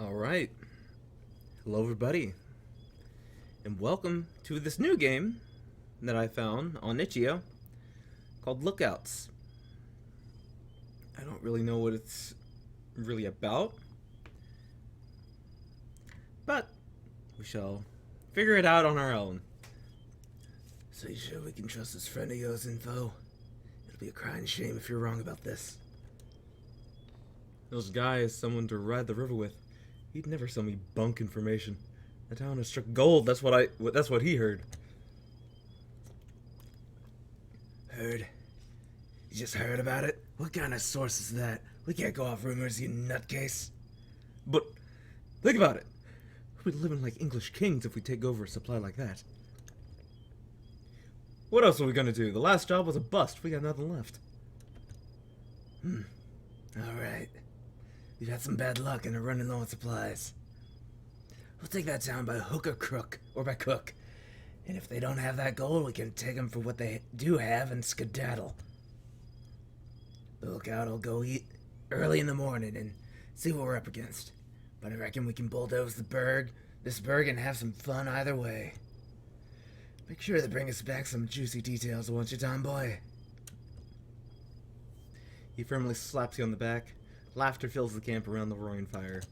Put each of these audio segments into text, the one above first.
Alright, hello everybody, and welcome to this new game that I found on Itch.io called Lookouts. I don't really know what it's really about, but we shall figure it out on our own. So you sure we can trust this friend of yours' info? It'll be a crying shame if you're wrong about this. Those guys, someone to ride the river with. He'd never sell me bunk information. The town has struck gold. That's what he heard. Heard? You just heard about it? What kind of source is that? We can't go off rumors, you nutcase. But think about it. We'd be living like English kings if we take over a supply like that. What else are we gonna do? The last job was a bust. We got nothing left. Alright. We've had some bad luck and are running low on supplies. We'll take that town by hook or crook, or by cook. And if they don't have that gold, we can take them for what they do have and skedaddle. The lookout will go eat early in the morning and see what we're up against. But I reckon we can bulldoze this burg, and have some fun either way. Make sure to bring us back some juicy details, won't you, Tom boy? He firmly slaps you on the back. Laughter fills the camp around the roaring fire.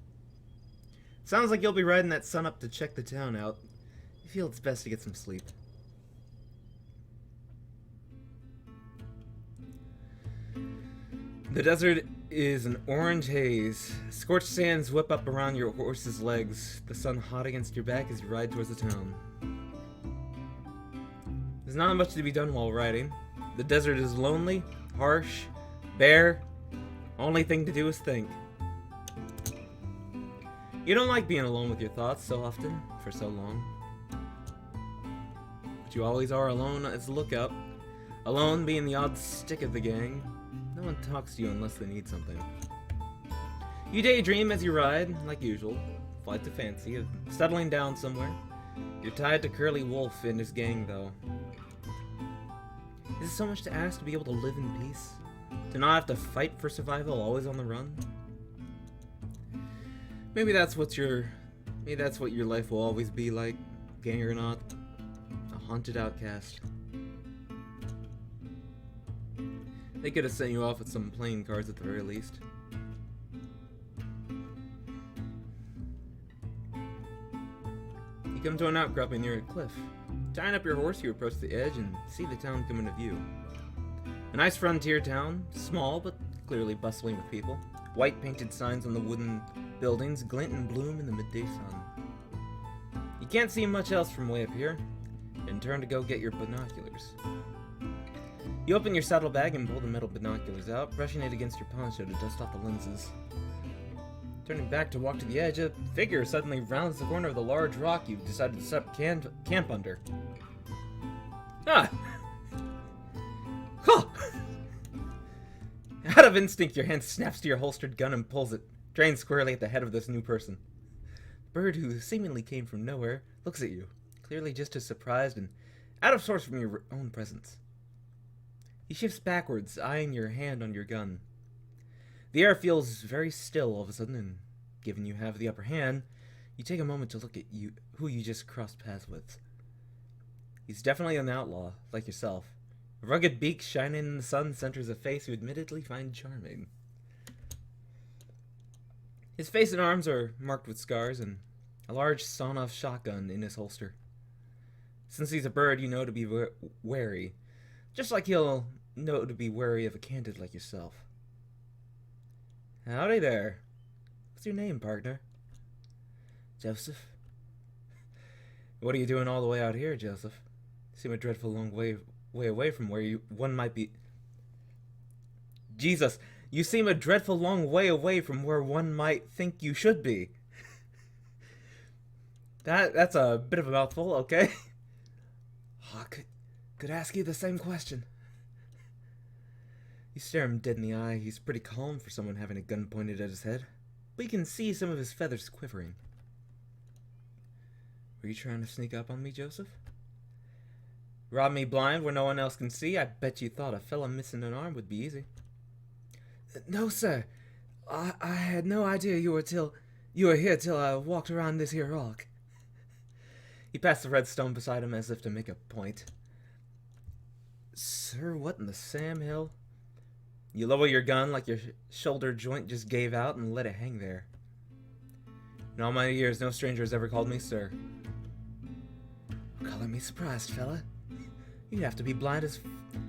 Sounds like you'll be riding that sun up to check the town out. You feel it's best to get some sleep. The desert is an orange haze. Scorched sands whip up around your horse's legs, the sun hot against your back as you ride towards the town. There's not much to be done while riding. The desert is lonely, harsh, bare. Only thing to do is think. You don't like being alone with your thoughts so often, for so long. But you always are alone as a lookout. Alone being the odd stick of the gang. No one talks to you unless they need something. You daydream as you ride, like usual. Flights of fancy of settling down somewhere. You're tied to Curly Wolf and his gang, though. Is it so much to ask to be able to live in peace? To not have to fight for survival, always on the run? Maybe that's what your life will always be like, gang or not. A haunted outcast. They could have sent you off with some playing cards at the very least. You come to an outcropping near a cliff. Tying up your horse, you approach the edge and see the town come into view. A nice frontier town, small but clearly bustling with people. White painted signs on the wooden buildings glint and bloom in the midday sun. You can't see much else from way up here, and turn to go get your binoculars. You open your saddlebag and pull the metal binoculars out, brushing it against your poncho to dust off the lenses. Turning back to walk to the edge, a figure suddenly rounds the corner of the large rock you've decided to set up camp under. Ah! Huh! Out of instinct, your hand snaps to your holstered gun and pulls it, trained squarely at the head of this new person. The bird, who seemingly came from nowhere, looks at you, clearly just as surprised and out of sorts from your own presence. He shifts backwards, eyeing your hand on your gun. The air feels very still all of a sudden, and given you have the upper hand, you take a moment to look at who you just crossed paths with. He's definitely an outlaw, like yourself. A rugged beak shining in the sun centers a face you admittedly find charming. His face and arms are marked with scars, and a large sawn-off shotgun in his holster. Since he's a bird, you know to be wary, just like he'll know to be wary of a candid like yourself. Howdy there. What's your name, partner? Joseph. What are you doing all the way out here, Joseph? You seem a dreadful long way away from where one might be. Jesus, you seem a dreadful long way away from where one might think you should be. That's a bit of a mouthful, okay? Oh, could ask you the same question. You stare him dead in the eye. He's pretty calm for someone having a gun pointed at his head, but you can see some of his feathers quivering. Were you trying to sneak up on me, Joseph? Rob me blind where no one else can see? I bet you thought a fella missing an arm would be easy. No, sir. I had no idea you You were here till I walked around this here rock. He passed the red stone beside him as if to make a point. Sir, what in the Sam Hill? You lower your gun like your shoulder joint just gave out and let it hang there. In all my years, no stranger has ever called me sir. Calling me surprised, fella. You'd have to be blind as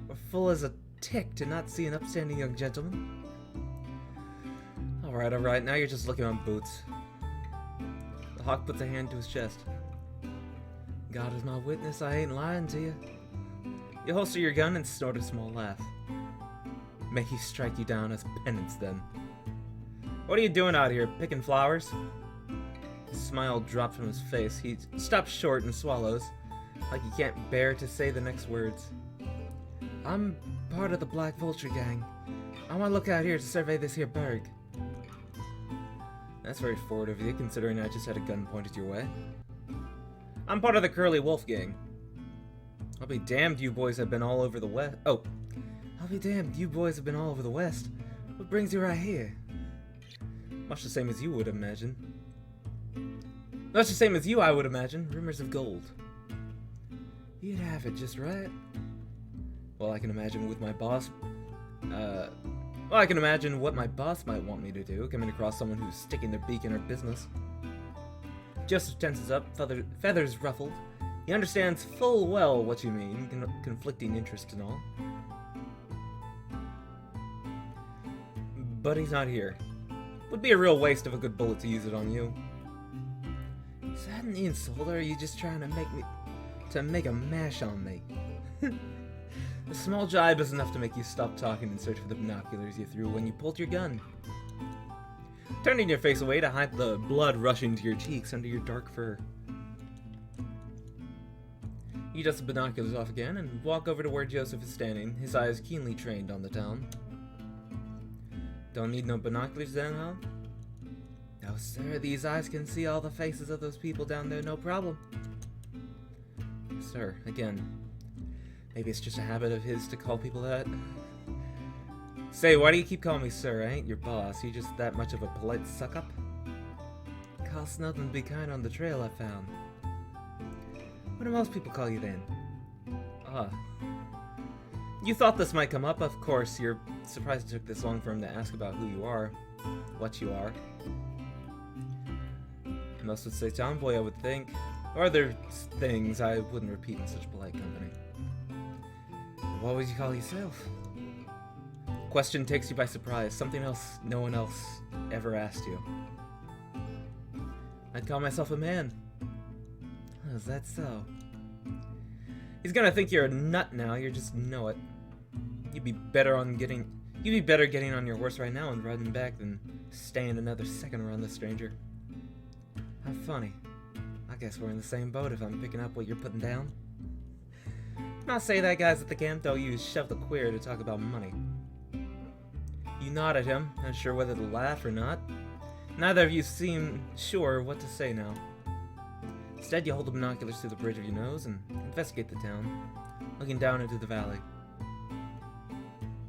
or full as a tick to not see an upstanding young gentleman. Alright, now you're just looking on boots. The hawk puts a hand to his chest. God is my witness, I ain't lying to you. You holster your gun and snort a small laugh. May he strike you down as penance, then. What are you doing out here, picking flowers? His smile dropped from his face. He stops short and swallows, like he can't bear to say the next words. I'm part of the Black Vulture gang. I want to look out here to survey this here berg. That's very forward of you, considering I just had a gun pointed your way. I'm part of the Curly Wolf gang. I'll be damned you boys have been all over the west. Oh. I'll be damned you boys have been all over the west. What brings you right here? Much the same as you would imagine. Much the same as you, I would imagine. Rumors of gold. You'd have it just right. Well, I can imagine with my boss... I can imagine what my boss might want me to do, coming across someone who's sticking their beak in her business. Joseph tenses up, feathers ruffled. He understands full well what you mean, conflicting interest and all. But he's not here. Would be a real waste of a good bullet to use it on you. Is that an insult, or are you just trying to make a mash on me? A small jibe is enough to make you stop talking and search for the binoculars you threw when you pulled your gun. Turning your face away to hide the blood rushing to your cheeks under your dark fur. You dust the binoculars off again and walk over to where Joseph is standing, his eyes keenly trained on the town. Don't need no binoculars then, huh? No, sir, these eyes can see all the faces of those people down there, no problem. Sir, again, maybe it's just a habit of his to call people that. Say, why do you keep calling me sir? I ain't your boss. You just that much of a polite suck-up? Costs nothing to be kind on the trail, I found. What do most people call you then? You thought this might come up, of course. You're surprised it took this long for him to ask about who you are, what you are. Most would say tomboy, I would think. Or other things I wouldn't repeat in such polite company. What would you call yourself? Question takes you by surprise. Something else no one else ever asked you. I'd call myself a man. Oh, is that so? He's gonna think you're a nut now, you just know it. You'd be better getting on your horse right now and riding back than staying another second around this stranger. How funny. I guess we're in the same boat if I'm picking up what you're putting down. Not say that guys at the camp don't use shove the queer to talk about money. You nod at him, not sure whether to laugh or not. Neither of you seem sure what to say now. Instead, you hold the binoculars to the bridge of your nose and investigate the town, looking down into the valley.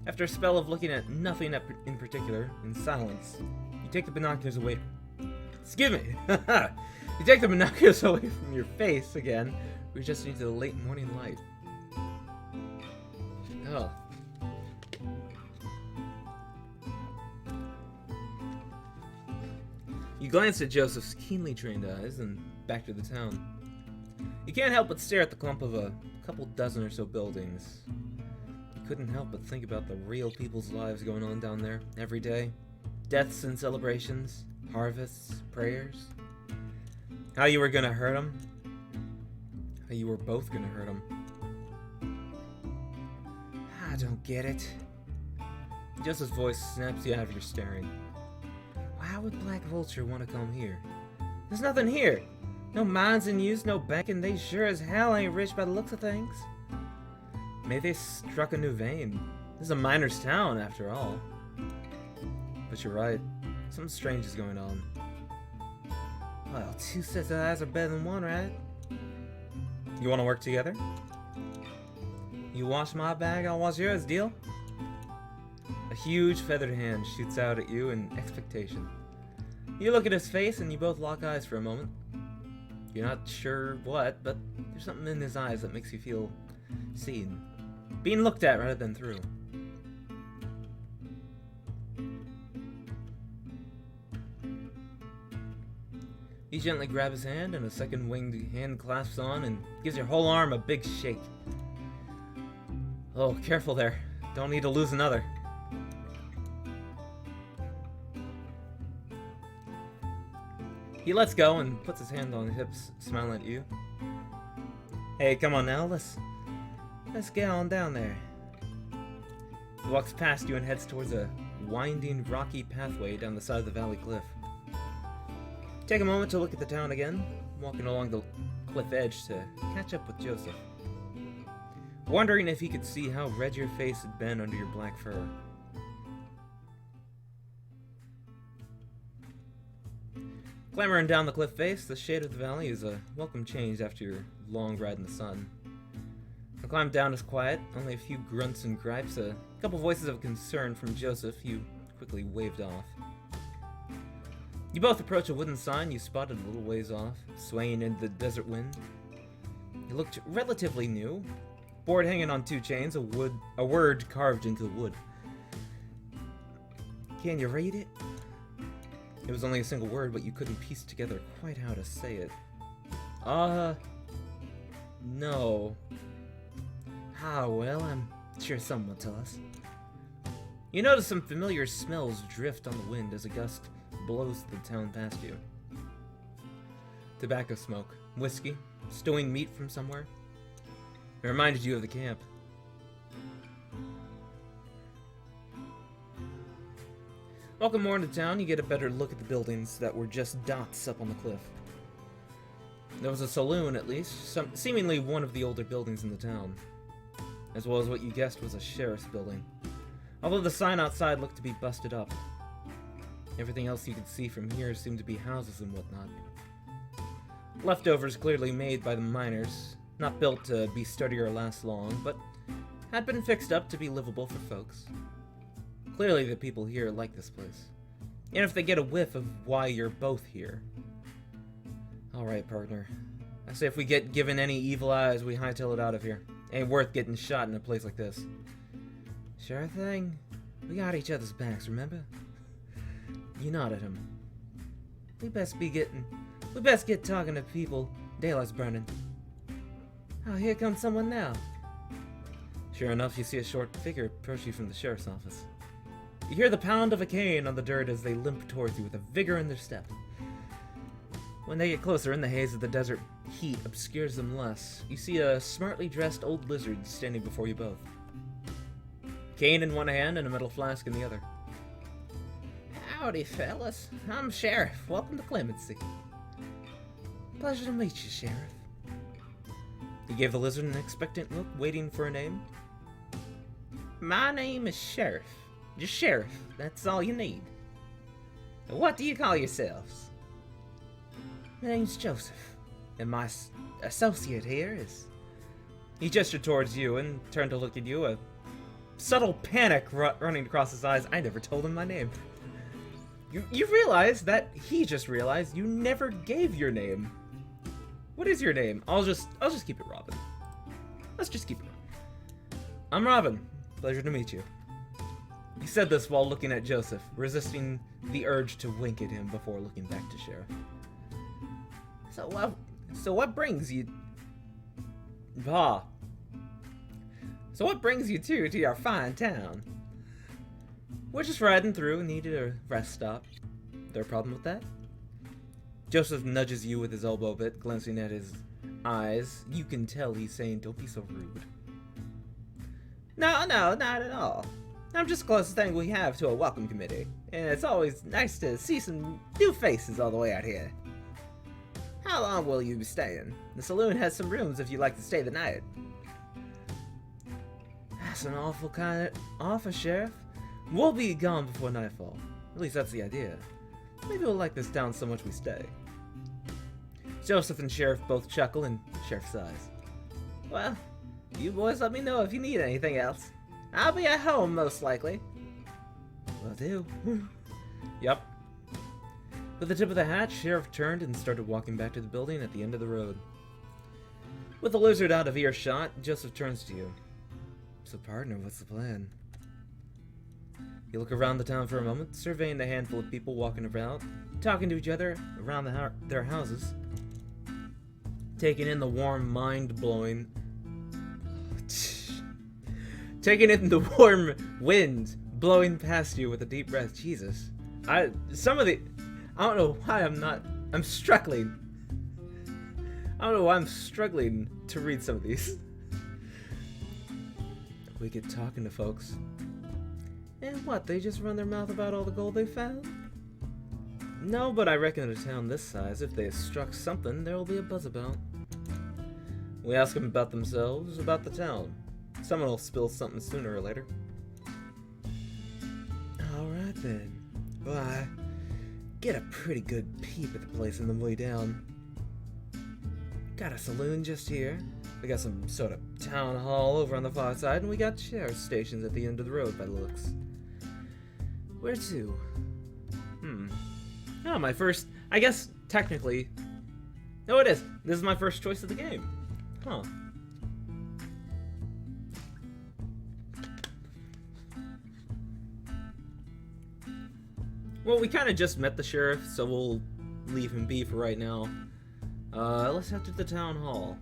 After a spell of looking at nothing in particular, in silence, you take the binoculars away. Excuse me! You take the binoculars away from your face again, readjusting to the late morning light. Oh. You glance at Joseph's keenly trained eyes and back to the town. You can't help but stare at the clump of a couple dozen or so buildings. You couldn't help but think about the real people's lives going on down there every day. Deaths and celebrations, harvests, prayers. How you were gonna hurt them. How you were both gonna hurt them. I don't get it. Joseph's voice snaps you out of your staring. Why would Black Vulture want to come here? There's nothing here. No mines in use, no banking. They sure as hell ain't rich by the looks of things. Maybe they struck a new vein. This is a miner's town, after all. But you're right. Something strange is going on. Well, two sets of eyes are better than one, right? You want to work together? You wash my bag, I'll wash yours, deal? A huge feathered hand shoots out at you in expectation. You look at his face and you both lock eyes for a moment. You're not sure what, but there's something in his eyes that makes you feel seen. Being looked at rather than through. You gently grab his hand and a second winged hand clasps on and gives your whole arm a big shake. Oh, careful there. Don't need to lose another. He lets go and puts his hand on his hips, smiling at you. Hey, come on now, let's get on down there. He walks past you and heads towards a winding, rocky pathway down the side of the valley cliff. Take a moment to look at the town again, walking along the cliff edge to catch up with Joseph. Wondering if he could see how red your face had been under your black fur. Clambering down the cliff face, the shade of the valley is a welcome change after your long ride in the sun. The climb down is quiet, only a few grunts and gripes, a couple voices of concern from Joseph you quickly waved off. You both approach a wooden sign you spotted a little ways off, swaying in the desert wind. It looked relatively new, board hanging on two chains, a word carved into the wood. Can you read it? It was only a single word, but you couldn't piece together quite how to say it. No. Ah, well, I'm sure someone will tell us. You notice some familiar smells drift on the wind as a gust blows the town past you. Tobacco smoke, whiskey, stewing meat from somewhere. It reminded you of the camp. Walking more into town, you get a better look at the buildings that were just dots up on the cliff. There was a saloon, at least, seemingly one of the older buildings in the town, as well as what you guessed was a sheriff's building, although the sign outside looked to be busted up. Everything else you could see from here seemed to be houses and whatnot. Leftovers clearly made by the miners, not built to be sturdy or last long, but had been fixed up to be livable for folks. Clearly the people here like this place, and if they get a whiff of why you're both here. Alright, partner. I say if we get given any evil eyes, we hightail it out of here. Ain't worth getting shot in a place like this. Sure thing. We got each other's backs, remember? You nod at him. We best get talking to people. Daylight's burning. Oh, here comes someone now. Sure enough, you see a short figure approach you from the sheriff's office. You hear the pound of a cane on the dirt as they limp towards you with a vigor in their step. When they get closer and the haze of the desert heat obscures them less, you see a smartly dressed old lizard standing before you both. Cane in one hand and a metal flask in the other. Howdy, fellas. I'm Sheriff. Welcome to Clemency. Pleasure to meet you, Sheriff. He gave the lizard an expectant look, waiting for a name. My name is Sheriff. Just Sheriff. That's all you need. What do you call yourselves? My name's Joseph, and my associate here is... He gestured towards you and turned to look at you, a subtle panic running across his eyes. I never told him my name. You realize that he just realized you never gave your name. What is your name? I'll just keep it Robin. Let's just keep it Robin. I'm Robin. Pleasure to meet you. He said this while looking at Joseph, resisting the urge to wink at him before looking back to Sheriff. So what brings you... So what brings you to your fine town? We're just riding through and needed a rest stop. There a problem with that? Joseph nudges you with his elbow a bit, glancing at his eyes. You can tell he's saying, don't be so rude. No, not at all. I'm just the closest thing we have to a welcome committee, and it's always nice to see some new faces all the way out here. How long will you be staying? The saloon has some rooms if you'd like to stay the night. That's an awful kind of offer, Sheriff. We'll be gone before nightfall. At least that's the idea. Maybe we'll like this town so much we stay. Joseph and Sheriff both chuckle, and Sheriff sighs. Well, you boys let me know if you need anything else. I'll be at home, most likely. Will do. Yep. With the tip of the hat, Sheriff turned and started walking back to the building at the end of the road. With the lizard out of earshot, Joseph turns to you. So, partner, what's the plan? You look around the town for a moment, surveying the handful of people walking around, talking to each other around their houses, taking in the warm, mind-blowing... taking in the warm wind blowing past you with a deep breath. Jesus. I don't know why I'm struggling. I don't know why I'm struggling to read some of these. We get talking to folks. And what, they just run their mouth about all the gold they found? No, but I reckon in a town this size, if they struck something, there will be a buzz about. We ask them about themselves, about the town. Someone will spill something sooner or later. Alright then. Well, I get a pretty good peep at the place on the way down. Got a saloon just here. We got some sort of town hall over on the far side, and we got sheriff stations at the end of the road by the looks. Where to? Oh, my first... I guess, technically... No, it is. This is my first choice of the game. Huh. Well, we kind of just met the sheriff, so we'll leave him be for right now. Let's head to the town hall.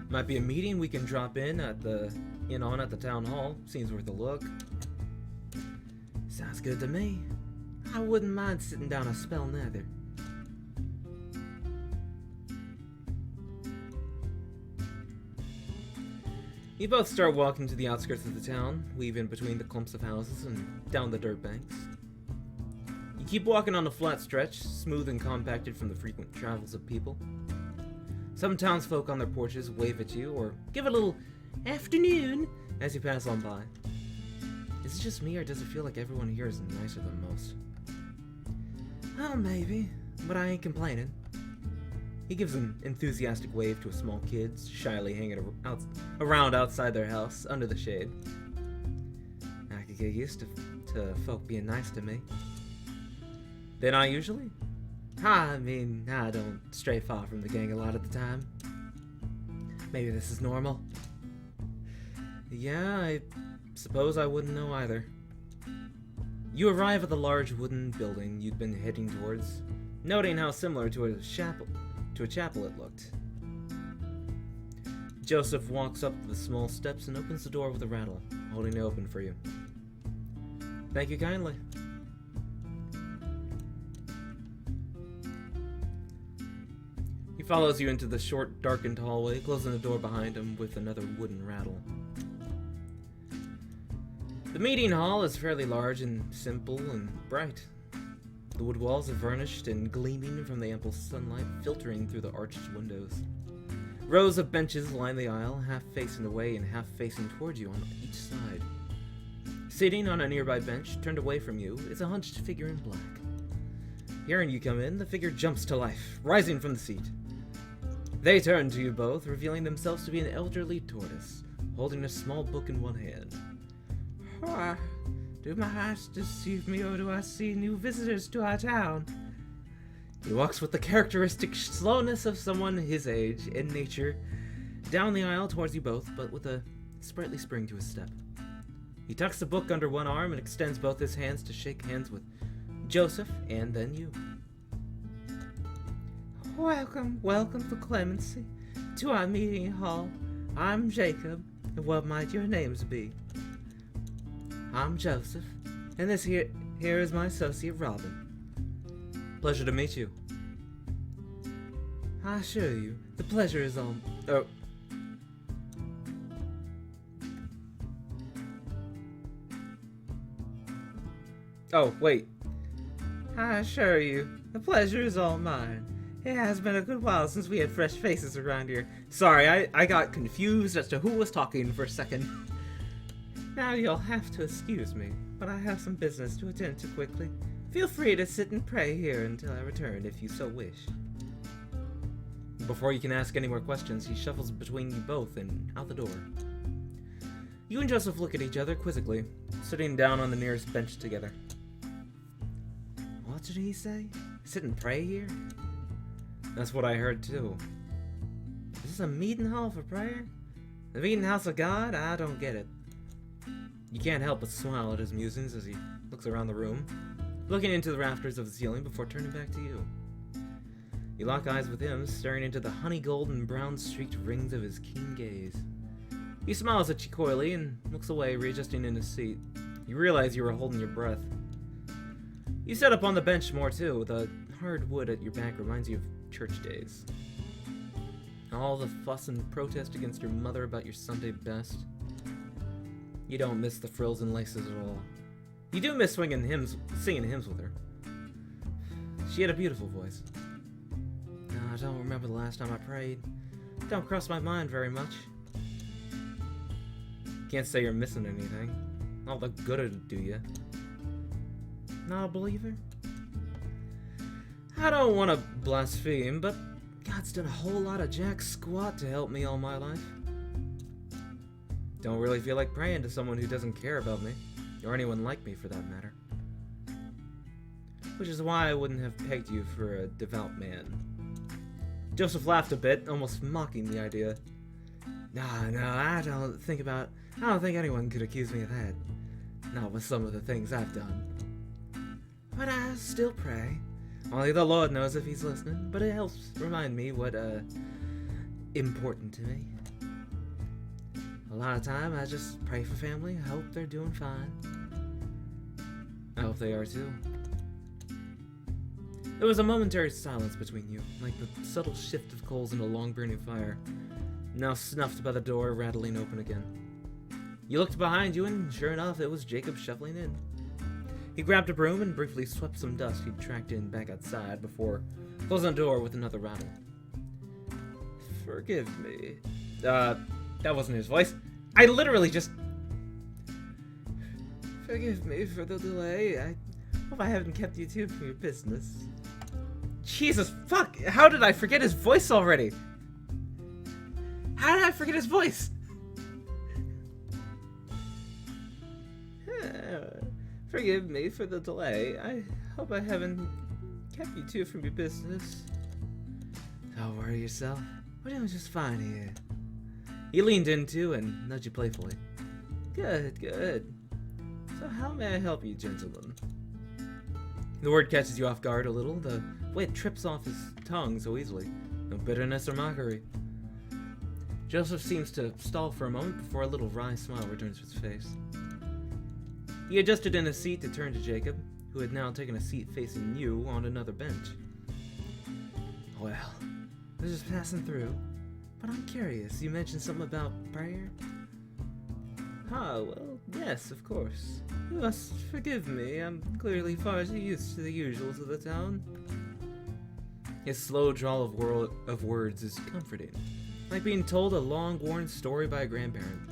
Might be a meeting we can drop in at the town hall. Seems worth a look. Sounds good to me. I wouldn't mind sitting down a spell neither. You both start walking to the outskirts of the town, weave in between the clumps of houses and down the dirt banks. You keep walking on the flat stretch, smooth and compacted from the frequent travels of people. Some townsfolk on their porches wave at you or give a little afternoon as you pass on by. Is it just me, or does it feel like everyone here is nicer than most? Oh, maybe, but I ain't complaining. He gives an enthusiastic wave to a small kid shyly hanging around outside their house under the shade. I could get used to folk being nice to me. They're not usually. I mean, I don't stray far from the gang a lot of the time. Maybe this is normal. Yeah, I suppose I wouldn't know either. You arrive at the large wooden building you'd been heading towards, noting how similar to a chapel it looked. Joseph walks up the small steps and opens the door with a rattle, holding it open for you. Thank you kindly. He follows you into the short, darkened hallway, closing the door behind him with another wooden rattle. The meeting hall is fairly large and simple and bright. The wood walls are varnished and gleaming from the ample sunlight filtering through the arched windows. Rows of benches line the aisle, half facing away and half facing toward you on each side. Sitting on a nearby bench, turned away from you, is a hunched figure in black. Hearing you come in, the figure jumps to life, rising from the seat. They turn to you both, revealing themselves to be an elderly tortoise, holding a small book in one hand. Oh, do my eyes deceive me, or do I see new visitors to our town? He walks with the characteristic slowness of someone his age and nature, down the aisle towards you both, but with a sprightly spring to his step. He tucks the book under one arm and extends both his hands to shake hands with Joseph and then you. Welcome to Clemency, to our meeting hall. I'm Jacob, and what might your names be? I'm Joseph, and this here is my associate Robin. Pleasure to meet you. I assure you, the pleasure is all... Oh, wait. I assure you, the pleasure is all mine. It has been a good while since we had fresh faces around here. Sorry, I got confused as to who was talking for a second. Now you'll have to excuse me, but I have some business to attend to quickly. Feel free to sit and pray here until I return if you so wish. Before you can ask any more questions, he shuffles between you both and out the door. You and Joseph look at each other quizzically, sitting down on the nearest bench together. What did he say? Sit and pray here? That's what I heard too. Is this a meeting hall for prayer? The meeting house of God? I don't get it. You can't help but smile at his musings as he looks around the room, looking into the rafters of the ceiling before turning back to you. You lock eyes with him, staring into the honey golden brown streaked rings of his keen gaze. He smiles at you coyly and looks away, readjusting in his seat. You realize you were holding your breath. You sit up on the bench more too. The hard wood at your back reminds you of church days. All the fuss and protest against your mother about your Sunday best. You don't miss the frills and laces at all. You do miss singing hymns with her. She had a beautiful voice. I don't remember the last time I prayed. Don't cross my mind very much. Can't say you're missing anything. All the good it'd do you. Not a believer? I don't want to blaspheme, but God's done a whole lot of jack squat to help me all my life. Don't really feel like praying to someone who doesn't care about me, or anyone like me for that matter. Which is why I wouldn't have pegged you for a devout man. Joseph laughed a bit, almost mocking the idea. No, I don't think anyone could accuse me of that. Not with some of the things I've done. But I still pray. Only the Lord knows if he's listening, but it helps remind me what, important to me. A lot of time, I just pray for family, hope they're doing fine. I hope they are too. There was a momentary silence between you, like the subtle shift of coals in a long-burning fire, now snuffed by the door rattling open again. You looked behind you, and sure enough, it was Jacob shuffling in. He grabbed a broom and briefly swept some dust he'd tracked in back outside before closing the door with another rattle. Forgive me. That wasn't his voice. I literally just... Forgive me for the delay. I hope I haven't kept you too from your business. Jesus, fuck! How did I forget his voice already? How did I forget his voice? Forgive me for the delay. I hope I haven't kept you too from your business. Don't worry yourself. We're doing just fine here. He leaned in too and nudged you playfully. Good. So how may I help you, gentlemen? The word catches you off guard a little, the way it trips off his tongue so easily. No bitterness or mockery. Joseph seems to stall for a moment before a little wry smile returns to his face. He adjusted in his seat to turn to Jacob, who had now taken a seat facing you on another bench. Well, I was just passing through, but I'm curious. You mentioned something about prayer? Well, yes, of course. You must forgive me. I'm clearly far too used to the usuals of the town. His slow drawl of words is comforting, like being told a long-worn story by a grandparent.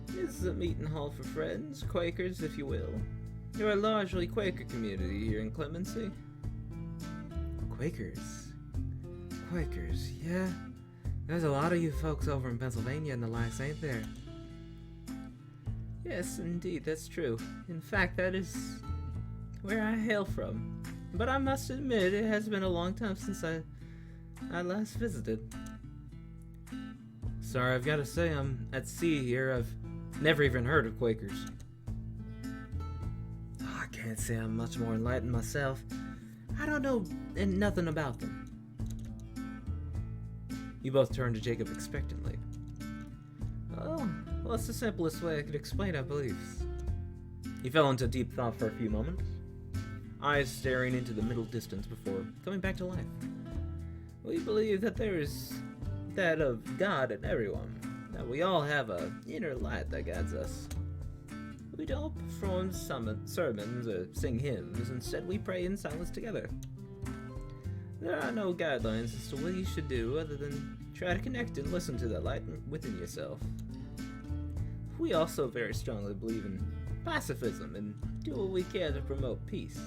This is a meeting hall for friends, Quakers, if you will. You're a largely Quaker community here in Clemency. Quakers, yeah. There's a lot of you folks over in Pennsylvania and the likes, ain't there? Yes, indeed, that's true. In fact, that is where I hail from. But I must admit, it has been a long time since I last visited. Sorry, I've got to say, I'm at sea here. I've never even heard of Quakers. I can't say I'm much more enlightened myself. I don't know nothing about them. You both turned to Jacob expectantly. Oh, well, that's the simplest way I could explain our beliefs. He fell into deep thought for a few moments, eyes staring into the middle distance before coming back to life. We believe that there is that of God in everyone, that we all have an inner light that guides us. We don't perform sermons or sing hymns. Instead, we pray in silence together. There are no guidelines as to what you should do other than try to connect and listen to that light within yourself. We also very strongly believe in pacifism and do what we can to promote peace,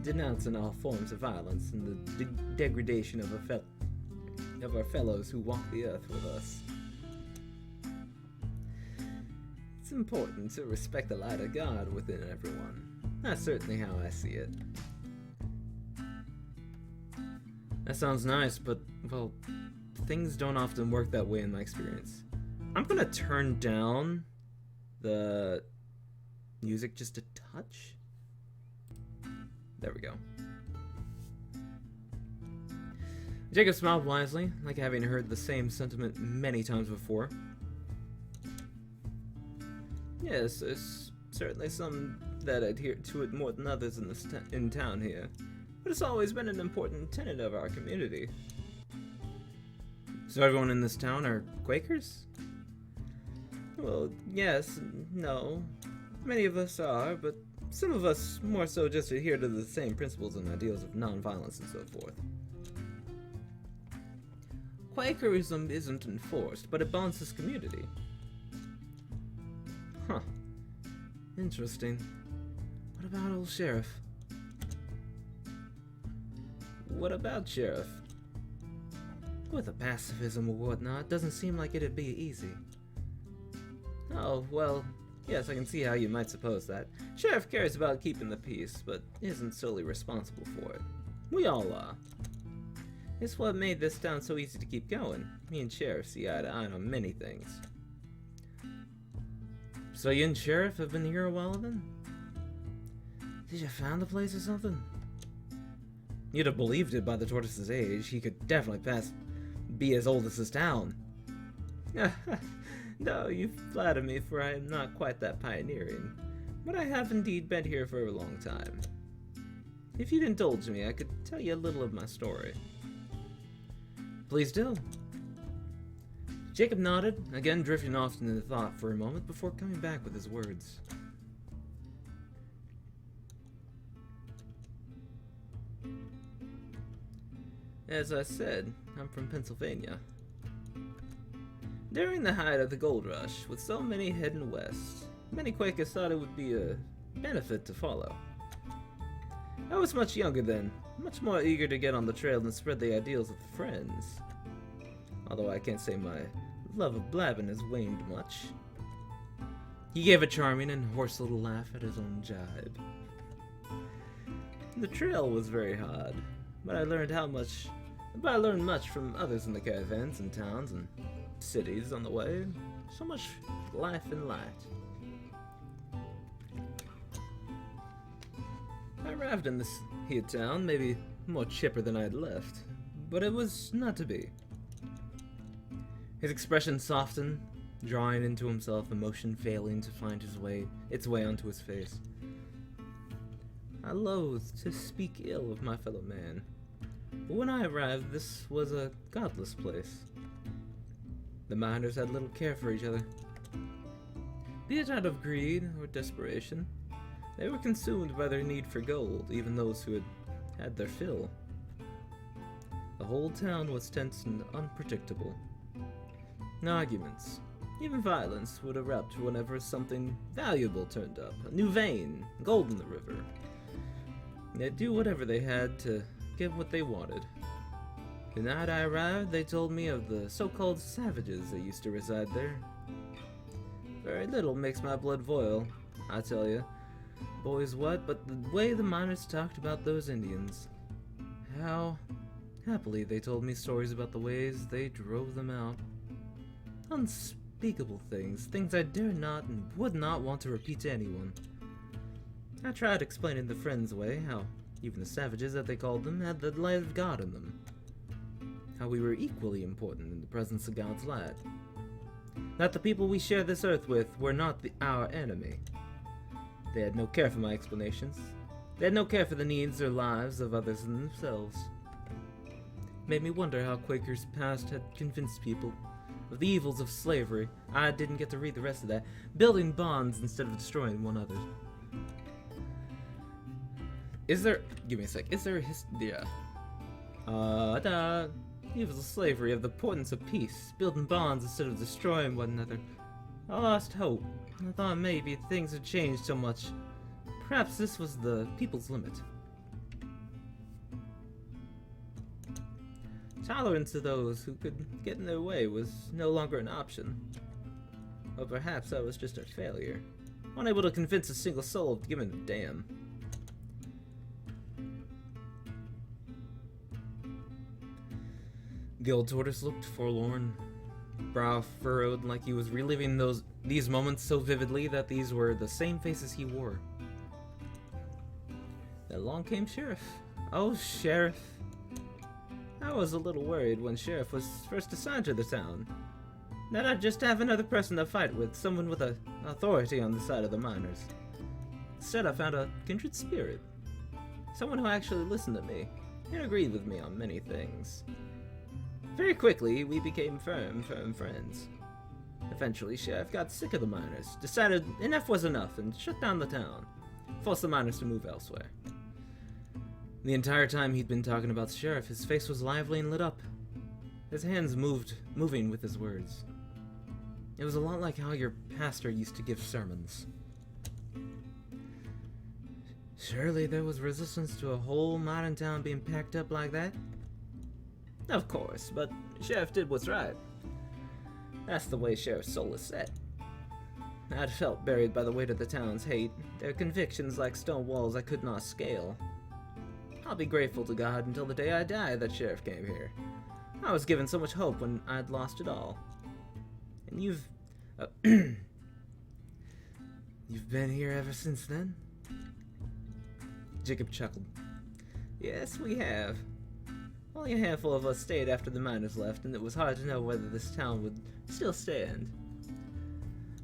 denouncing all forms of violence and the degradation of our fellows who walk the earth with us. It's important to respect the light of God within everyone. That's certainly how I see it. That sounds nice, but, well, things don't often work that way in my experience. I'm gonna turn down the music just a touch. There we go. Jacob smiled wisely, like having heard the same sentiment many times before. Yes, there's certainly some that adhere to it more than others in town here, but it's always been an important tenet of our community. So everyone in this town are Quakers? Well, yes, no. Many of us are, but some of us more so just adhere to the same principles and ideals of nonviolence and so forth. Quakerism isn't enforced, but it bonds this community. Huh. Interesting. What about old Sheriff? What about Sheriff? With the pacifism or whatnot, doesn't seem like it'd be easy. Oh, well, yes, I can see how you might suppose that. Sheriff cares about keeping the peace, but isn't solely responsible for it. We all are. It's what made this town so easy to keep going. Me and Sheriff see eye to eye on many things. So you and Sheriff have been here a while then? Did you found the place or something? You'd have believed it by the tortoise's age. He could definitely be as old as this town. No, you flatter me, for I am not quite that pioneering. But I have indeed been here for a long time. If you'd indulge me, I could tell you a little of my story. Please do. Jacob nodded, again drifting off into thought for a moment before coming back with his words. As I said, I'm from Pennsylvania. During the height of the gold rush, with so many heading west, many Quakers thought it would be a benefit to follow. I was much younger then, much more eager to get on the trail and spread the ideals with friends. Although I can't say my love of blabbing has waned much. He gave a charming and hoarse little laugh at his own jibe. The trail was very hard, but I learned much from others in the caravans and towns and cities on the way. So much life and light. I arrived in this here town, maybe more chipper than I had left, but it was not to be. His expression softened, drawing into himself, emotion failing to find its way onto his face. I loathed to speak ill of my fellow man, but when I arrived, this was a godless place. The miners had little care for each other. Be it out of greed or desperation, they were consumed by their need for gold, even those who had had their fill. The whole town was tense and unpredictable. Arguments, even violence, would erupt whenever something valuable turned up. A new vein, gold in the river. They'd do whatever they had to get what they wanted. The night I arrived, they told me of the so-called savages that used to reside there. Very little makes my blood boil, I tell you. Boys what, but the way the miners talked about those Indians. How happily they told me stories about the ways they drove them out. Unspeakable things I dare not and would not want to repeat to anyone. I tried explaining the friends' way, how even the savages, that they called them, had the light of God in them. How we were equally important in the presence of God's light. That the people we share this earth with were not our enemy. They had no care for my explanations. They had no care for the needs or lives of others than themselves. Made me wonder how Quakers' past had convinced people of the evils of slavery. I didn't get to read the rest of that. Building bonds instead of destroying one another. Give me a sec. Is there a evils of slavery, of the importance of peace, building bonds instead of destroying one another. I lost hope. I thought maybe things had changed so much. Perhaps this was the people's limit. Tolerance to those who could get in their way was no longer an option. Or perhaps I was just a failure, unable to convince a single soul of giving a damn. The old tortoise looked forlorn, brow furrowed like he was reliving these moments so vividly that these were the same faces he wore. Then along came Sheriff. Oh, Sheriff. I was a little worried when Sheriff was first assigned to the town. That I'd just have another person to fight with, someone with authority on the side of the miners. Instead, I found a kindred spirit. Someone who actually listened to me and agreed with me on many things. Very quickly, we became firm friends. Eventually, Sheriff got sick of the miners, decided enough was enough, and shut down the town, forced the miners to move elsewhere. The entire time he'd been talking about the Sheriff, his face was lively and lit up. His hands moving with his words. It was a lot like how your pastor used to give sermons. Surely there was resistance to a whole modern town being packed up like that? Of course, but Sheriff did what's right. That's the way Sheriff's soul is set. I'd felt buried by the weight of the town's hate, their convictions like stone walls I could not scale. I'll be grateful to God until the day I die that Sheriff came here. I was given so much hope when I'd lost it all. And you've been here ever since then? Jacob chuckled. Yes, we have. Only a handful of us stayed after the miners left, and it was hard to know whether this town would still stand.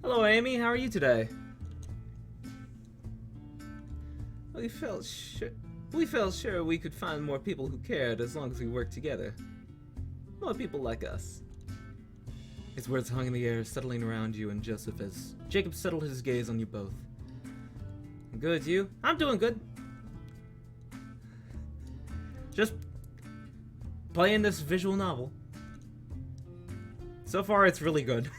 Hello, Amy. How are you today? We felt sure we could find more people who cared as long as we worked together. More people like us. His words hung in the air, settling around you and Joseph as Jacob settled his gaze on you both. Good, you? I'm doing good. Just playing this visual novel. So far, it's really good.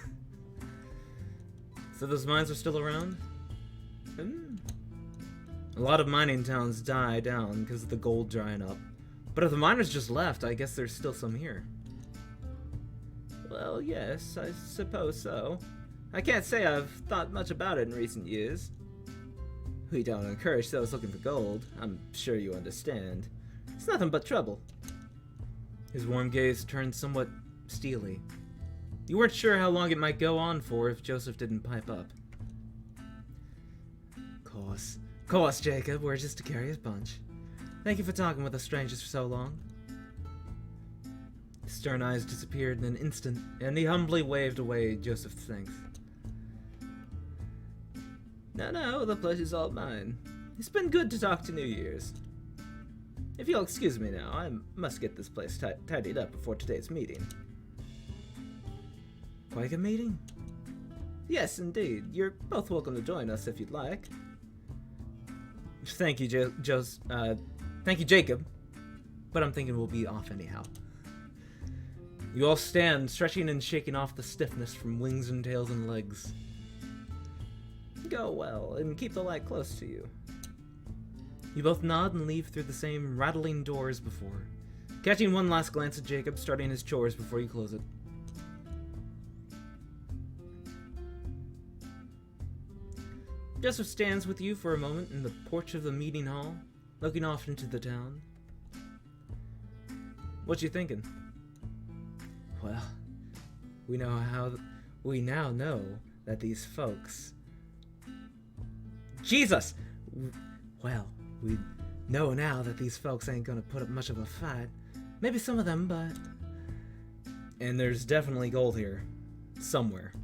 So those mines are still around? A lot of mining towns die down because of the gold drying up. But if the miners just left, I guess there's still some here. Well, yes, I suppose so. I can't say I've thought much about it in recent years. We don't encourage those looking for gold, I'm sure you understand. It's nothing but trouble. His warm gaze turned somewhat steely. You weren't sure how long it might go on for if Joseph didn't pipe up. Of course, Jacob, we're just a curious bunch. Thank you for talking with us strangers for so long. His stern eyes disappeared in an instant, and he humbly waved away Joseph's thanks. No, the pleasure's all mine. It's been good to talk to New Year's. If you'll excuse me now, I must get this place tidied up before today's meeting. Quite a meeting? Yes, indeed. You're both welcome to join us if you'd like. Thank you, thank you, Jacob. But I'm thinking we'll be off anyhow. You all stand, stretching and shaking off the stiffness from wings and tails and legs. Go well, and keep the light close to you. You both nod and leave through the same rattling door as before, catching one last glance at Jacob starting his chores before you close it. Joseph stands with you for a moment in the porch of the meeting hall, looking off into the town. What you thinking? Well, we now know that these folks... Jesus! Well, we know now that these folks ain't gonna put up much of a fight. Maybe some of them, but... And there's definitely gold here. Somewhere.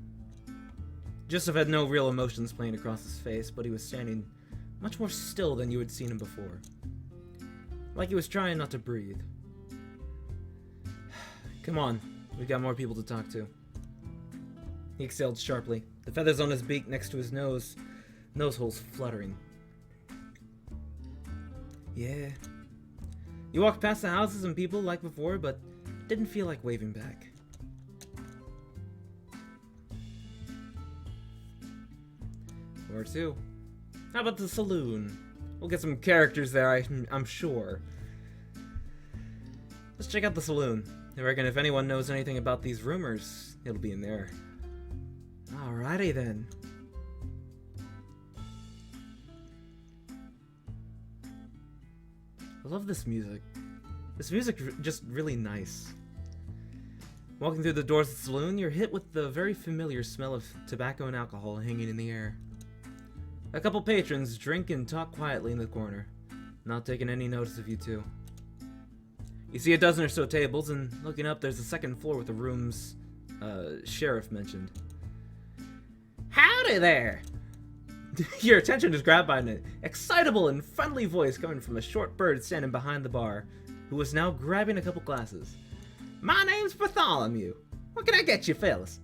Joseph had no real emotions playing across his face, but he was standing much more still than you had seen him before. Like he was trying not to breathe. Come on, we've got more people to talk to. He exhaled sharply, the feathers on his beak next to his nose holes fluttering. Yeah. You walked past the houses and people like before, but didn't feel like waving back. Or two. How about the saloon? We'll get some characters there, I'm sure. Let's check out the saloon. I reckon if anyone knows anything about these rumors, it'll be in there. Alrighty then. I love this music. This music just really nice. Walking through the doors of the saloon, you're hit with the very familiar smell of tobacco and alcohol hanging in the air. A couple patrons drink and talk quietly in the corner, not taking any notice of you two. You see a dozen or so tables, and looking up, there's a second floor with the room's sheriff mentioned. Howdy there! Your attention is grabbed by an excitable and friendly voice coming from a short bird standing behind the bar, who is now grabbing a couple glasses. My name's Bartholomew. What can I get you, fellas?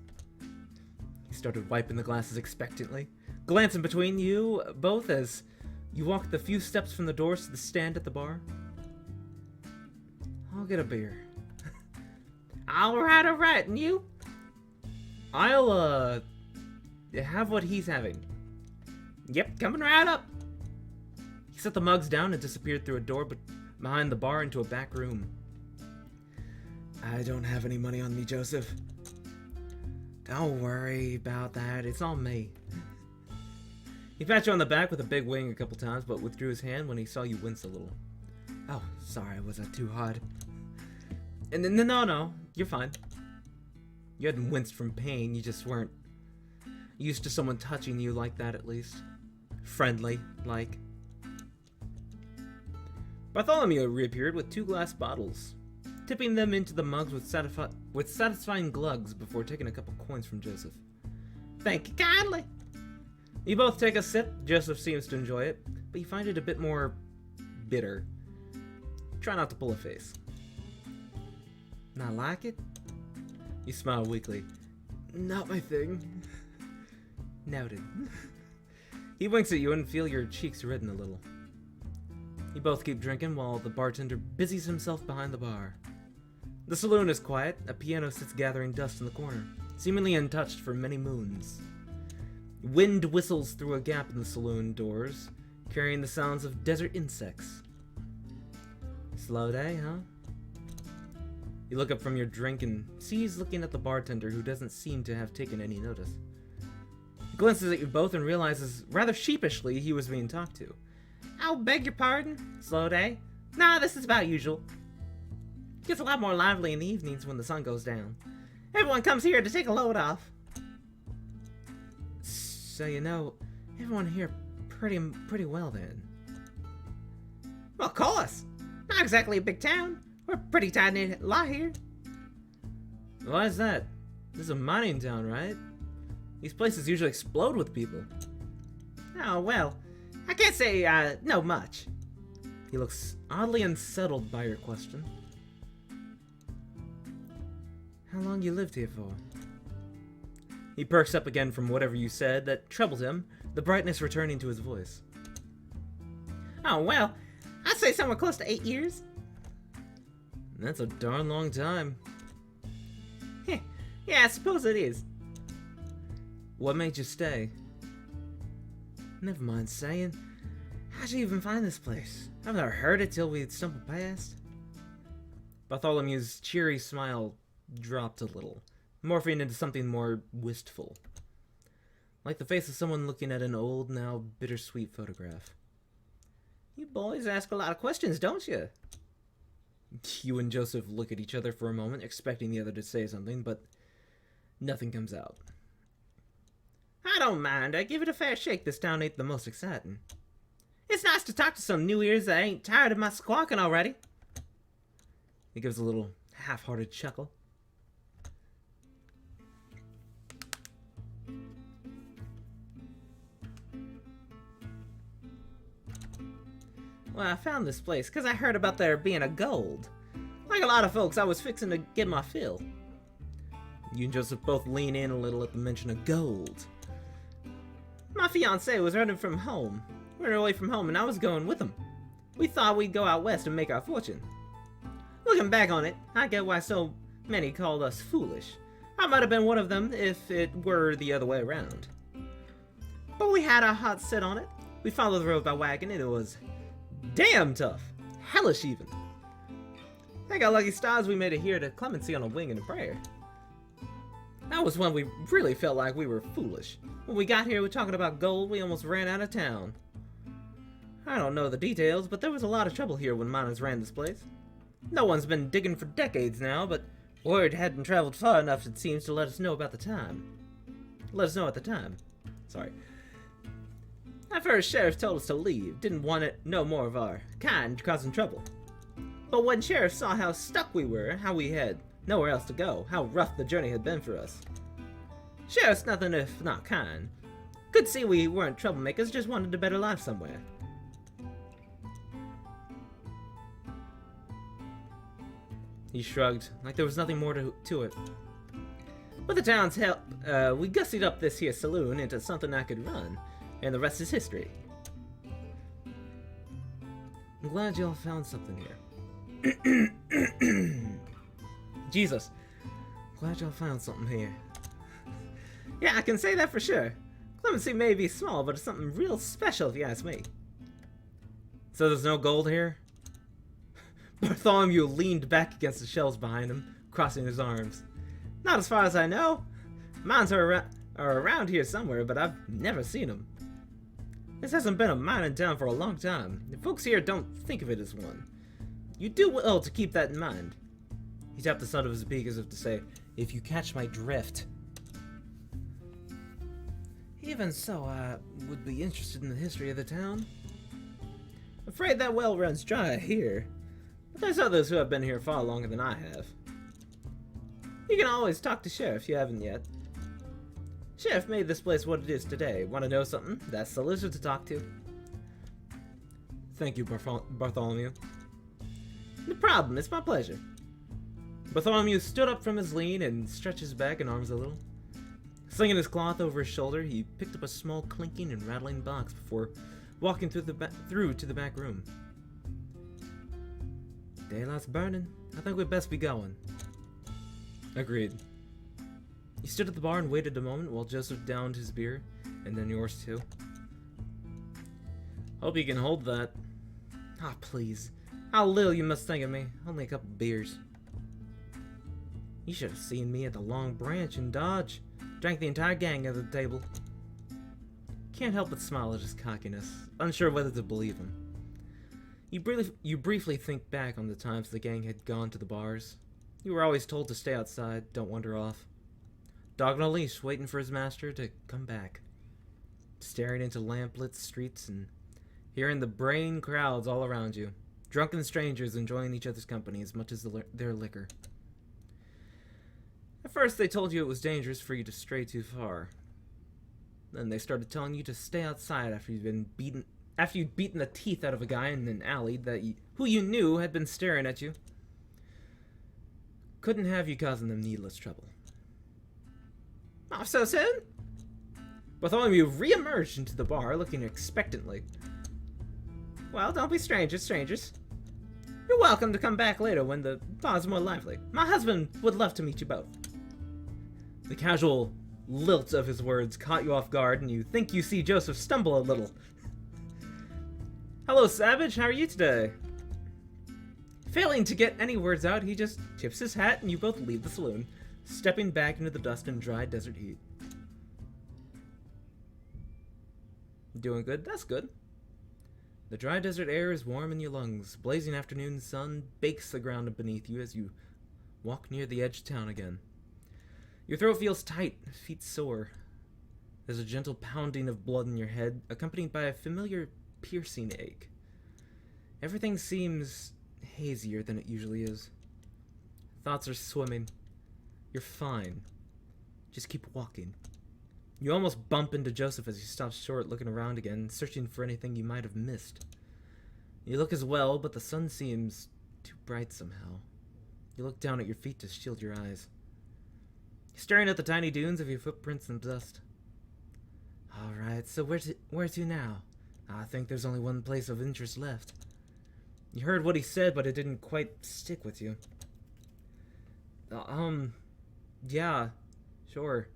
He started wiping the glasses expectantly, glancing between you both as you walk the few steps from the doors to the stand at the bar. I'll get a beer. Alright, and you? I'll, have what he's having. Yep, coming right up. He set the mugs down and disappeared through a door behind the bar into a back room. I don't have any money on me, Joseph. Don't worry about that, it's on me. He pat you on the back with a big wing a couple times, but withdrew his hand when he saw you wince a little. Oh, sorry, was that too hard? And then, no, you're fine. You hadn't winced from pain, you just weren't used to someone touching you like that, at least. Friendly, like. Bartholomew reappeared with 2 glass bottles, tipping them into the mugs with satisfying glugs before taking a couple coins from Joseph. Thank you kindly. You both take a sip. Joseph seems to enjoy it, but you find it a bit more bitter. Try not to pull a face. Not like it? You smile weakly. Not my thing. Noted. He winks at you and feel your cheeks redden a little. You both keep drinking while the bartender busies himself behind the bar. The saloon is quiet. A piano sits gathering dust in the corner, seemingly untouched for many moons. Wind whistles through a gap in the saloon doors, carrying the sounds of desert insects. Slow day, huh? You look up from your drink and see he's looking at the bartender, who doesn't seem to have taken any notice. He glances at you both and realizes rather sheepishly he was being talked to. I'll beg your pardon. Slow day? Nah, this is about usual. Gets a lot more lively in the evenings when the sun goes down. Everyone comes here to take a load off. So you know everyone here pretty well then. Well, of course. Not exactly a big town. We're a pretty tight-knit lot here. Why is that? This is a mining town, right? These places usually explode with people. Oh, well, I can't say I know much. He looks oddly unsettled by your question. How long you lived here for? He perks up again from whatever you said that troubled him, the brightness returning to his voice. Oh, well, I'd say somewhere close to 8 years. That's a darn long time. Yeah, I suppose it is. What made you stay? Never mind saying. How'd you even find this place? I've never heard it till we'd stumbled past. Bartholomew's cheery smile dropped a little, morphing into something more wistful. Like the face of someone looking at an old, now bittersweet photograph. You boys ask a lot of questions, don't you? You and Joseph look at each other for a moment, expecting the other to say something, but nothing comes out. I don't mind. I give it a fair shake. This town ain't the most exciting. It's nice to talk to some new ears that ain't tired of my squawking already. He gives a little half-hearted chuckle. Well, I found this place because I heard about there being a gold. Like a lot of folks, I was fixing to get my fill. You and Joseph both lean in a little at the mention of gold. My fiancé was running from home. We were away from home and I was going with him. We thought we'd go out west and make our fortune. Looking back on it, I get why so many called us foolish. I might have been one of them if it were the other way around. But we had our hearts set on it. We followed the road by wagon and it was damn tough. Hellish even. Thank our lucky stars we made it here to clemency on a wing and a prayer. That was when we really felt like we were foolish. When we got here, we were talking about gold, we almost ran out of town. I don't know the details, but there was a lot of trouble here when miners ran this place. No one's been digging for decades now, but Word hadn't traveled far enough, it seems, to let us know about the time. Let us know at the time. Sorry. At first, Sheriff told us to leave, didn't want it no more of our kind causing trouble. But when Sheriff saw how stuck we were, how we had nowhere else to go, how rough the journey had been for us. Sheriff's nothing if not kind. Could see we weren't troublemakers, just wanted a better life somewhere. He shrugged, like there was nothing more to it. With the town's help, we gussied up this here saloon into something I could run, and the rest is history. I'm glad y'all found something here. Jesus. Glad y'all found something here. Yeah, I can say that for sure. Clemency may be small, but it's something real special if you ask me. So there's no gold here? Bartholomew leaned back against the shelves behind him, crossing his arms. Not as far as I know. Mines are around here somewhere, but I've never seen them. This hasn't been a mine in town for a long time. The folks here don't think of it as one. You do well to keep that in mind. He tapped the side of his beak as if to say, if you catch my drift. Even so, I would be interested in the history of the town. Afraid that well runs dry here. But there's others who have been here far longer than I have. You can always talk to Sheriff if you haven't yet. Sheriff made this place what it is today. Want to know something? That's the lizard to talk to. Thank you, Bartholomew. No problem, it's my pleasure. Bartholomew stood up from his lean and stretched his back and arms a little. Slinging his cloth over his shoulder, he picked up a small clinking and rattling box before walking through to the back room. Daylight's burning. I think we'd best be going. Agreed. He stood at the bar and waited a moment while Joseph downed his beer, and then yours too. Hope you can hold that. Ah, please. How little you must think of me. Only a couple beers. You should have seen me at the Long Branch in Dodge. Drank the entire gang at the table. Can't help but smile at his cockiness, unsure whether to believe him. You briefly think back on the times the gang had gone to the bars. You were always told to stay outside, don't wander off. Dog on a leash, waiting for his master to come back. Staring into lamplit streets and hearing the braying crowds all around you. Drunken strangers enjoying each other's company as much as their liquor. At first they told you it was dangerous for you to stray too far. Then they started telling you to stay outside after you'd beaten the teeth out of a guy in an alley who you knew had been staring at you. Couldn't have you causing them needless trouble. Off so soon? Bartholomew re-emerged into the bar, looking expectantly. Well, don't be strangers. You're welcome to come back later when the bar's more lively. My husband would love to meet you both. The casual lilt of his words caught you off guard, and you think you see Joseph stumble a little. Hello, Savage. How are you today? Failing to get any words out, he just tips his hat, and you both leave the saloon, stepping back into the dust and dry desert heat. Doing good? That's good. The dry desert air is warm in your lungs. Blazing afternoon sun bakes the ground beneath you as you walk near the edge of town again. Your throat feels tight, feet sore. There's a gentle pounding of blood in your head, accompanied by a familiar piercing ache. Everything seems hazier than it usually is. Thoughts are swimming. You're fine. Just keep walking. You almost bump into Joseph as he stops short, looking around again, searching for anything you might have missed. You look as well, but the sun seems too bright somehow. You look down at your feet to shield your eyes. Staring at the tiny dunes of your footprints in the dust. Alright, so where to now? I think there's only one place of interest left. You heard what he said, but it didn't quite stick with you. Yeah, sure.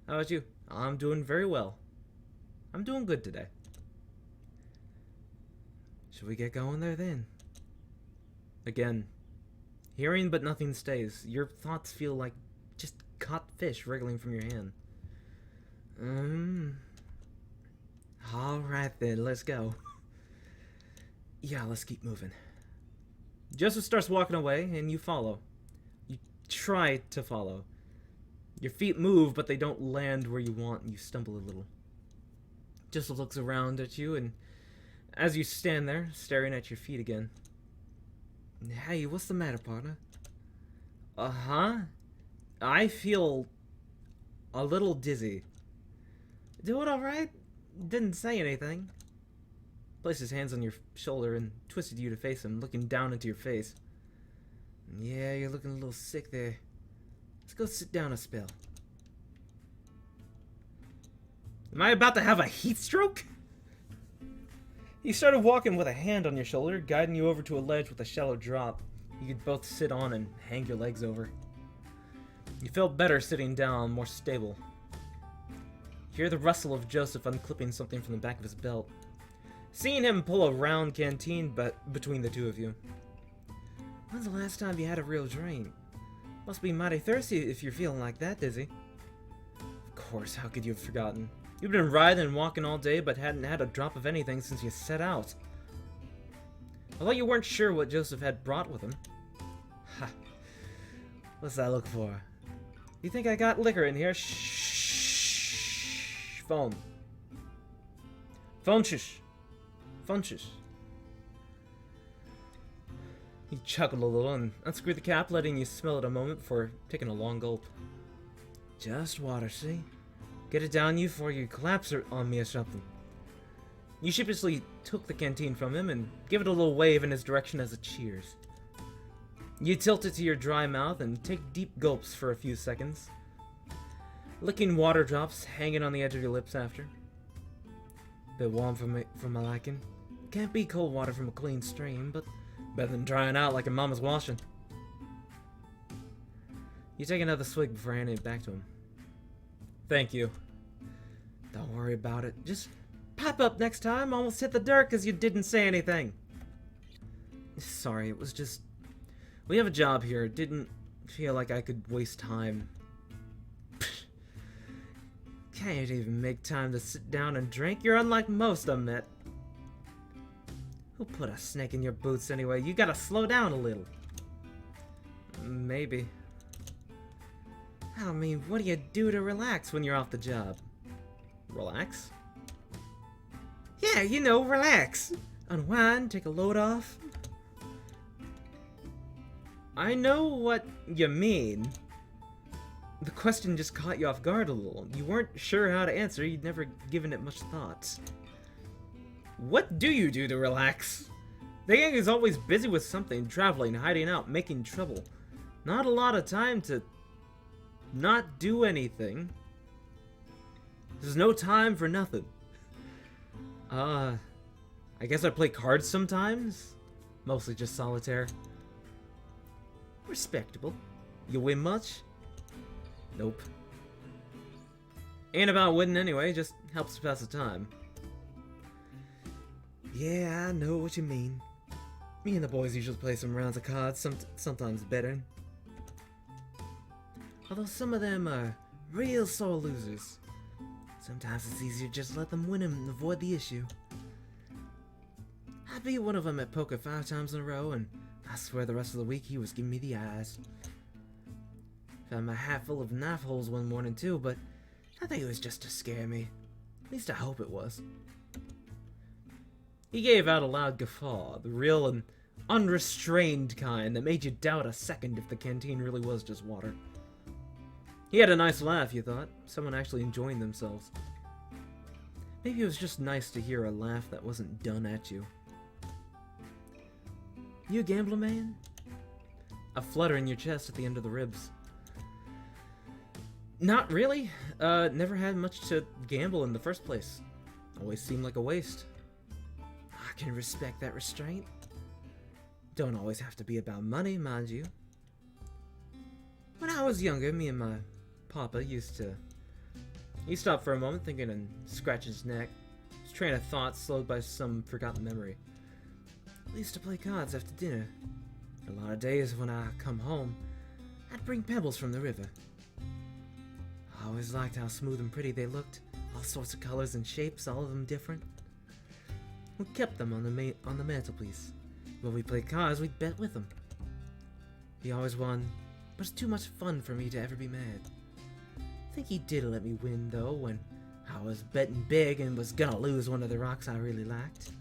How about you? I'm doing very well. I'm doing good today. Should we get going there then? Again, hearing but nothing stays. Your thoughts feel like just caught fish wriggling from your hand. Alright then, let's go. Yeah, let's keep moving. Joseph starts walking away, and you follow. You try to follow. Your feet move, but they don't land where you want, and you stumble a little. Just looks around at you, and as you stand there, staring at your feet again. Hey, what's the matter, partner? Uh-huh. I feel a little dizzy. Doing alright? Didn't say anything. Placed his hands on your shoulder and twisted you to face him, looking down into your face. Yeah, you're looking a little sick there. Let's go sit down a spell. Am I about to have a heat stroke? He started walking with a hand on your shoulder, guiding you over to a ledge with a shallow drop. You could both sit on and hang your legs over. You felt better sitting down, more stable. You hear the rustle of Joseph unclipping something from the back of his belt. Seeing him pull a round canteen between the two of you. When's the last time you had a real drink? Must be mighty thirsty if you're feeling like that, Dizzy. Of course, how could you have forgotten? You've been riding and walking all day, but hadn't had a drop of anything since you set out. Although you weren't sure what Joseph had brought with him. Ha! What's that look for? You think I got liquor in here? Shh! Phone. Phone shush. Phone shush. He chuckled a little and unscrewed the cap, letting you smell it a moment before taking a long gulp. Just water, see? Get it down you before you collapse on me or something. You sheepishly took the canteen from him and gave it a little wave in his direction as a cheers. You tilt it to your dry mouth and take deep gulps for a few seconds, licking water drops hanging on the edge of your lips after. Bit warm for my liking. Can't be cold water from a clean stream, but better than drying out like a mama's washing. You take another swig before handing it back to him. Thank you. Don't worry about it. Just pop up next time. Almost hit the dirt because you didn't say anything. Sorry, it was just... We have a job here. Didn't feel like I could waste time. Can't even make time to sit down and drink. You're unlike most I've met. Who put a snake in your boots anyway? You gotta slow down a little. Maybe. I mean, what do you do to relax when you're off the job? Relax? Yeah, you know, relax. Unwind, take a load off. I know what you mean. The question just caught you off guard a little. You weren't sure how to answer, you'd never given it much thought. What do you do to relax? The gang is always busy with something, traveling, hiding out, making trouble. Not a lot of time to not do anything. There's no time for nothing. I guess I play cards sometimes. Mostly just solitaire. Respectable. You win much? Nope. Ain't about winning anyway, just helps to pass the time. Yeah, I know what you mean. Me and the boys usually play some rounds of cards, sometimes better. Although some of them are real sore losers. Sometimes it's easier just to let them win and avoid the issue. I beat one of them at poker 5 times in a row, and I swear the rest of the week he was giving me the eyes. Found my hat full of knife holes one morning too, but I think it was just to scare me. At least I hope it was. He gave out a loud guffaw, the real and unrestrained kind that made you doubt a second if the canteen really was just water. He had a nice laugh, you thought. Someone actually enjoying themselves. Maybe it was just nice to hear a laugh that wasn't done at you. You a gambler, man? A flutter in your chest at the end of the ribs. Not really. Never had much to gamble in the first place. Always seemed like a waste. I can respect that restraint. Don't always have to be about money, mind you. When I was younger, me and my papa used to... He stopped for a moment, thinking, and scratched his neck. His train of thought slowed by some forgotten memory. I used to play cards after dinner. A lot of days when I come home, I'd bring pebbles from the river. I always liked how smooth and pretty they looked. All sorts of colors and shapes, all of them different. We kept them on the mantelpiece. When we played cards, we'd bet with them. He always won. but it's too much fun for me to ever be mad. I think he did let me win, though, when I was betting big and was gonna lose one of the rocks I really liked.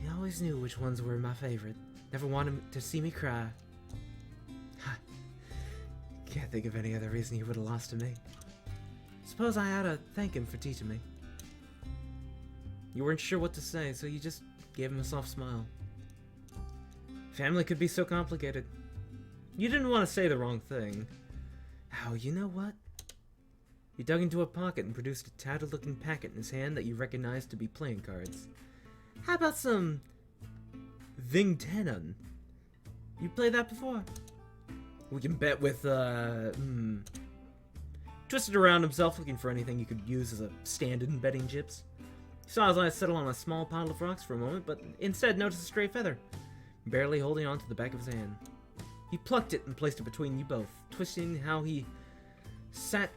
He always knew which ones were my favorite. Never wanted to see me cry. Can't think of any other reason he would have lost to me. Suppose I ought to thank him for teaching me. You weren't sure what to say, so you just gave him a soft smile. Family could be so complicated. You didn't want to say the wrong thing. Oh, you know what? He dug into a pocket and produced a tattered-looking packet in his hand that you recognized to be playing cards. How about some Vingtenon? You played that before? We can bet with, Twisted around himself looking for anything you could use as a stand in betting chips. He saw his eyes settle on a small pile of rocks for a moment, but instead noticed a stray feather, barely holding on to the back of his hand. He plucked it and placed it between you both, twisting how he sat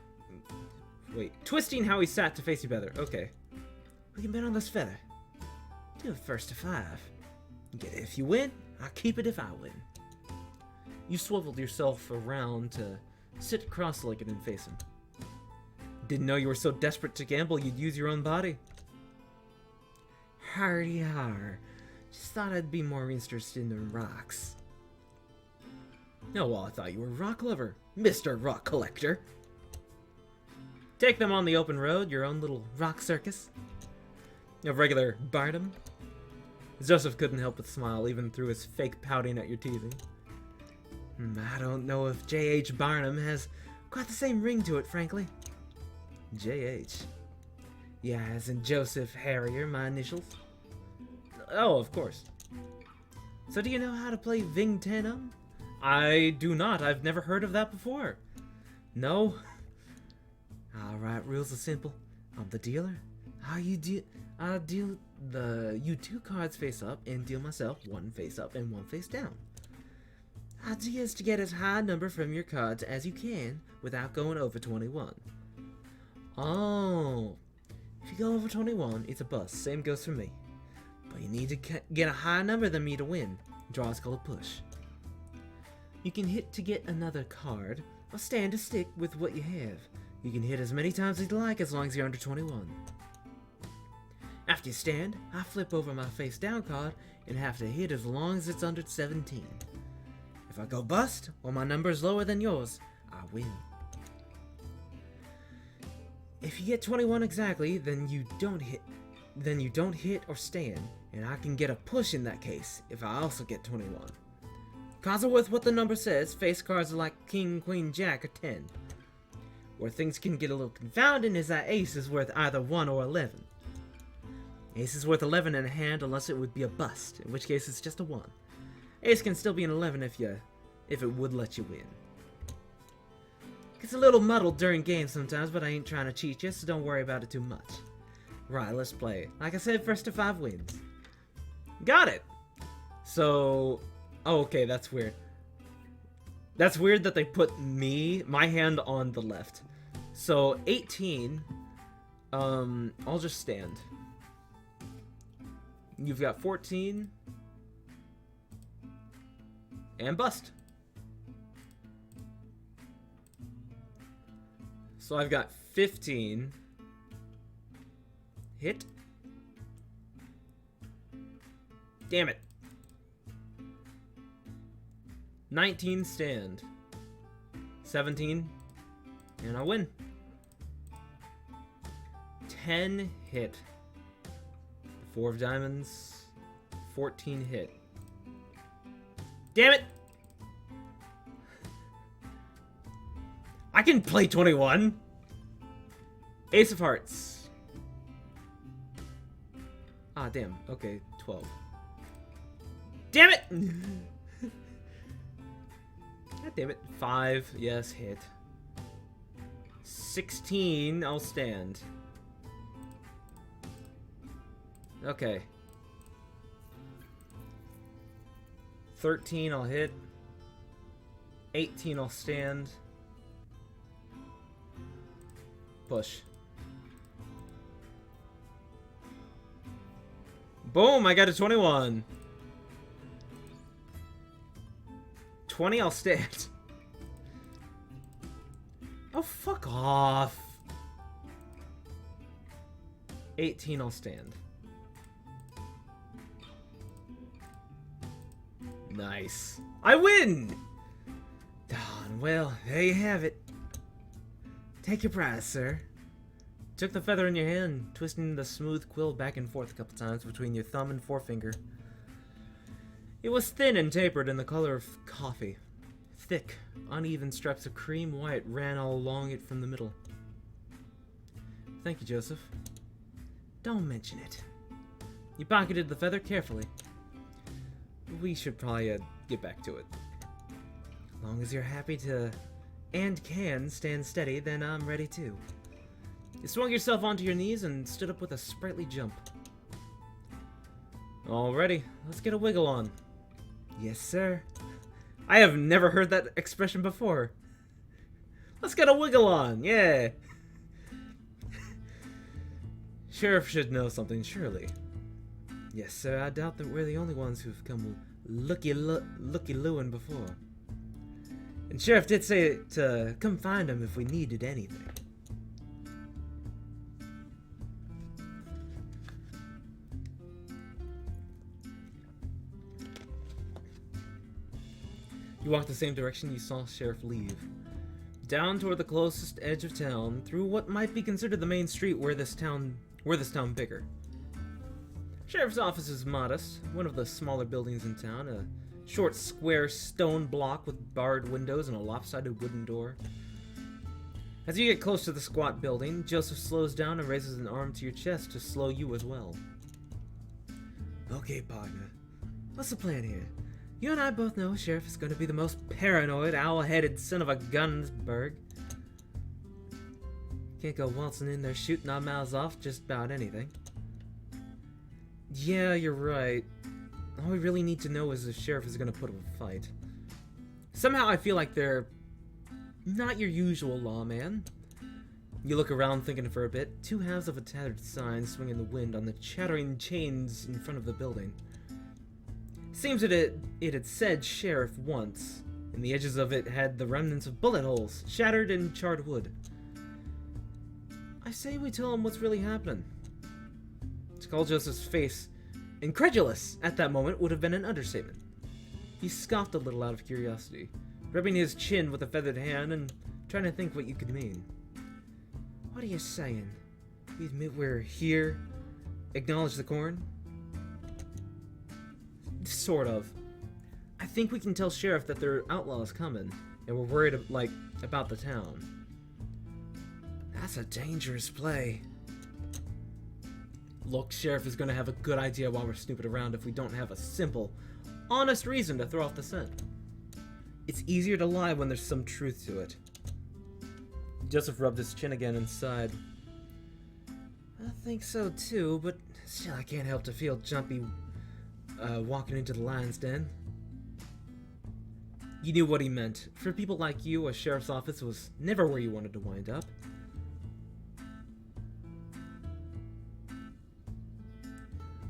to face you better. Okay. We can bet on this feather. Do it first to 5. Get it if you win, I'll keep it if I win. You swiveled yourself around to sit cross-legged and face him. Didn't know you were so desperate to gamble you'd use your own body. Hardy har. Just thought I'd be more interested in rocks. Oh, well, I thought you were a rock lover, Mr. Rock Collector. Take them on the open road, your own little rock circus. A regular Barnum. Joseph couldn't help but smile, even through his fake pouting at your teasing. I don't know if J.H. Barnum has quite the same ring to it, frankly. J.H. Yeah, as in Joseph Harrier, my initials. Oh, of course. So do you know how to play Vingtenon? I do not. I've never heard of that before. No? Alright, rules are simple. I'm the dealer. You 2 cards face up and deal myself 1 face up and 1 face down. Idea is to get as high a number from your cards as you can without going over 21. Oh, if you go over 21, it's a bust. Same goes for me. But you need to get a higher number than me to win. Draw is called a push. You can hit to get another card, or stand to stick with what you have. You can hit as many times as you like as long as you're under 21. After you stand, I flip over my face down card and have to hit as long as it's under 17. If I go bust, or my number is lower than yours, I win. If you get 21 exactly, then you don't hit or stand, and I can get a push in that case if I also get 21. Cards are worth what the number says. Face cards are like King, Queen, Jack, or 10. Where things can get a little confounding is that Ace is worth either 1 or 11. Ace is worth 11 in a hand unless it would be a bust, in which case it's just a 1. Ace can still be an 11 if it would let you win. Gets a little muddled during games sometimes, but I ain't trying to cheat you, so don't worry about it too much. Right, let's play. Like I said, first to 5 wins. Got it! So... Oh, okay, that's weird. That's weird that they put my hand on the left. So, 18... I'll just stand. You've got 14... and bust. So I've got 15. Hit. Damn it. 19 stand. 17. And I win. 10 hit. 4 of diamonds. 14 hit. Damn it! I can play 21. Ace of Hearts. Ah, damn. Okay, 12. Damn it! God damn it. 5. Yes, hit. 16. I'll stand. Okay. 13. I'll hit. 18. I'll stand. Push. Boom! I got a 21. 20, I'll stand. fuck off. 18, I'll stand. Nice. I win! Darn, well, there you have it. Take your prize, sir. Took the feather in your hand, twisting the smooth quill back and forth a couple times between your thumb and forefinger. It was thin and tapered in the color of coffee. Thick, uneven strips of cream white ran all along it from the middle. Thank you, Joseph. Don't mention it. You pocketed the feather carefully. We should probably get back to it. As long as you're happy to and can stand steady, then I'm ready too. You swung yourself onto your knees and stood up with a sprightly jump. Alrighty, let's get a wiggle on. Yes, sir. I have never heard that expression before. Let's get a wiggle on, yeah. Sheriff should know something, surely. Yes, sir, I doubt that we're the only ones who've come looky-looing before. And Sheriff did say to come find him if we needed anything. You walked the same direction you saw Sheriff leave. Down toward the closest edge of town, through what might be considered the main street where this town bigger. Sheriff's office is modest, one of the smaller buildings in town, a short square stone block with barred windows and a lopsided wooden door. As you get close to the squat building, Joseph slows down and raises an arm to your chest to slow you as well. Okay, partner. What's the plan here? You and I both know Sheriff is going to be the most paranoid, owl-headed son of a gunsburg. Can't go waltzing in there shooting our mouths off just about anything. Yeah, you're right. All we really need to know is if Sheriff is going to put up a fight. Somehow I feel like they're not your usual lawman. You look around thinking for a bit. Two halves of a tattered sign swing in the wind on the chattering chains in front of the building. Seems that it had said Sheriff once, and the edges of it had the remnants of bullet holes, shattered and charred wood. I say we tell him what's really happening. To call Joseph's face incredulous at that moment would have been an understatement. He scoffed a little out of curiosity, rubbing his chin with a feathered hand and trying to think what you could mean. What are you saying? You admit we're here? Acknowledge the corn? Sort of. I think we can tell Sheriff that there are outlaws coming, and we're worried, about the town. That's a dangerous play. Look, Sheriff is gonna have a good idea while we're snooping around if we don't have a simple, honest reason to throw off the scent. It's easier to lie when there's some truth to it. Joseph rubbed his chin again and sighed. I think so too, but still I can't help to feel jumpy walking into the lion's den. You knew what he meant. For people like you, a sheriff's office was never where you wanted to wind up.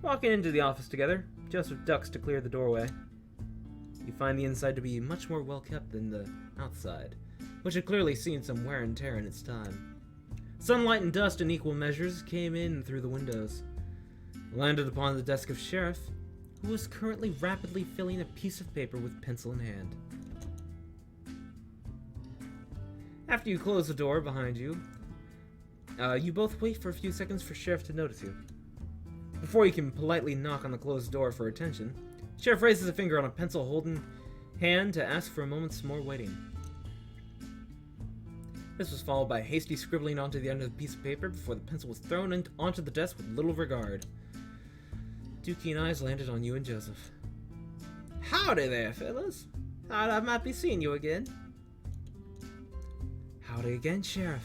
Walking into the office together, Joseph ducks to clear the doorway. You find the inside to be much more well kept than the outside, which had clearly seen some wear and tear in its time. Sunlight and dust in equal measures came in through the windows, landed upon the desk of Sheriff, who was currently rapidly filling a piece of paper with pencil in hand. After you close the door behind you, you both wait for a few seconds for Sheriff to notice you. Before you can politely knock on the closed door for attention, Sheriff raises a finger on a pencil-holding hand to ask for a moment's more waiting. This was followed by hasty scribbling onto the end of the piece of paper before the pencil was thrown onto the desk with little regard. Two keen eyes landed on you and Joseph. Howdy there, fellas. Thought I might be seeing you again. Howdy again, Sheriff.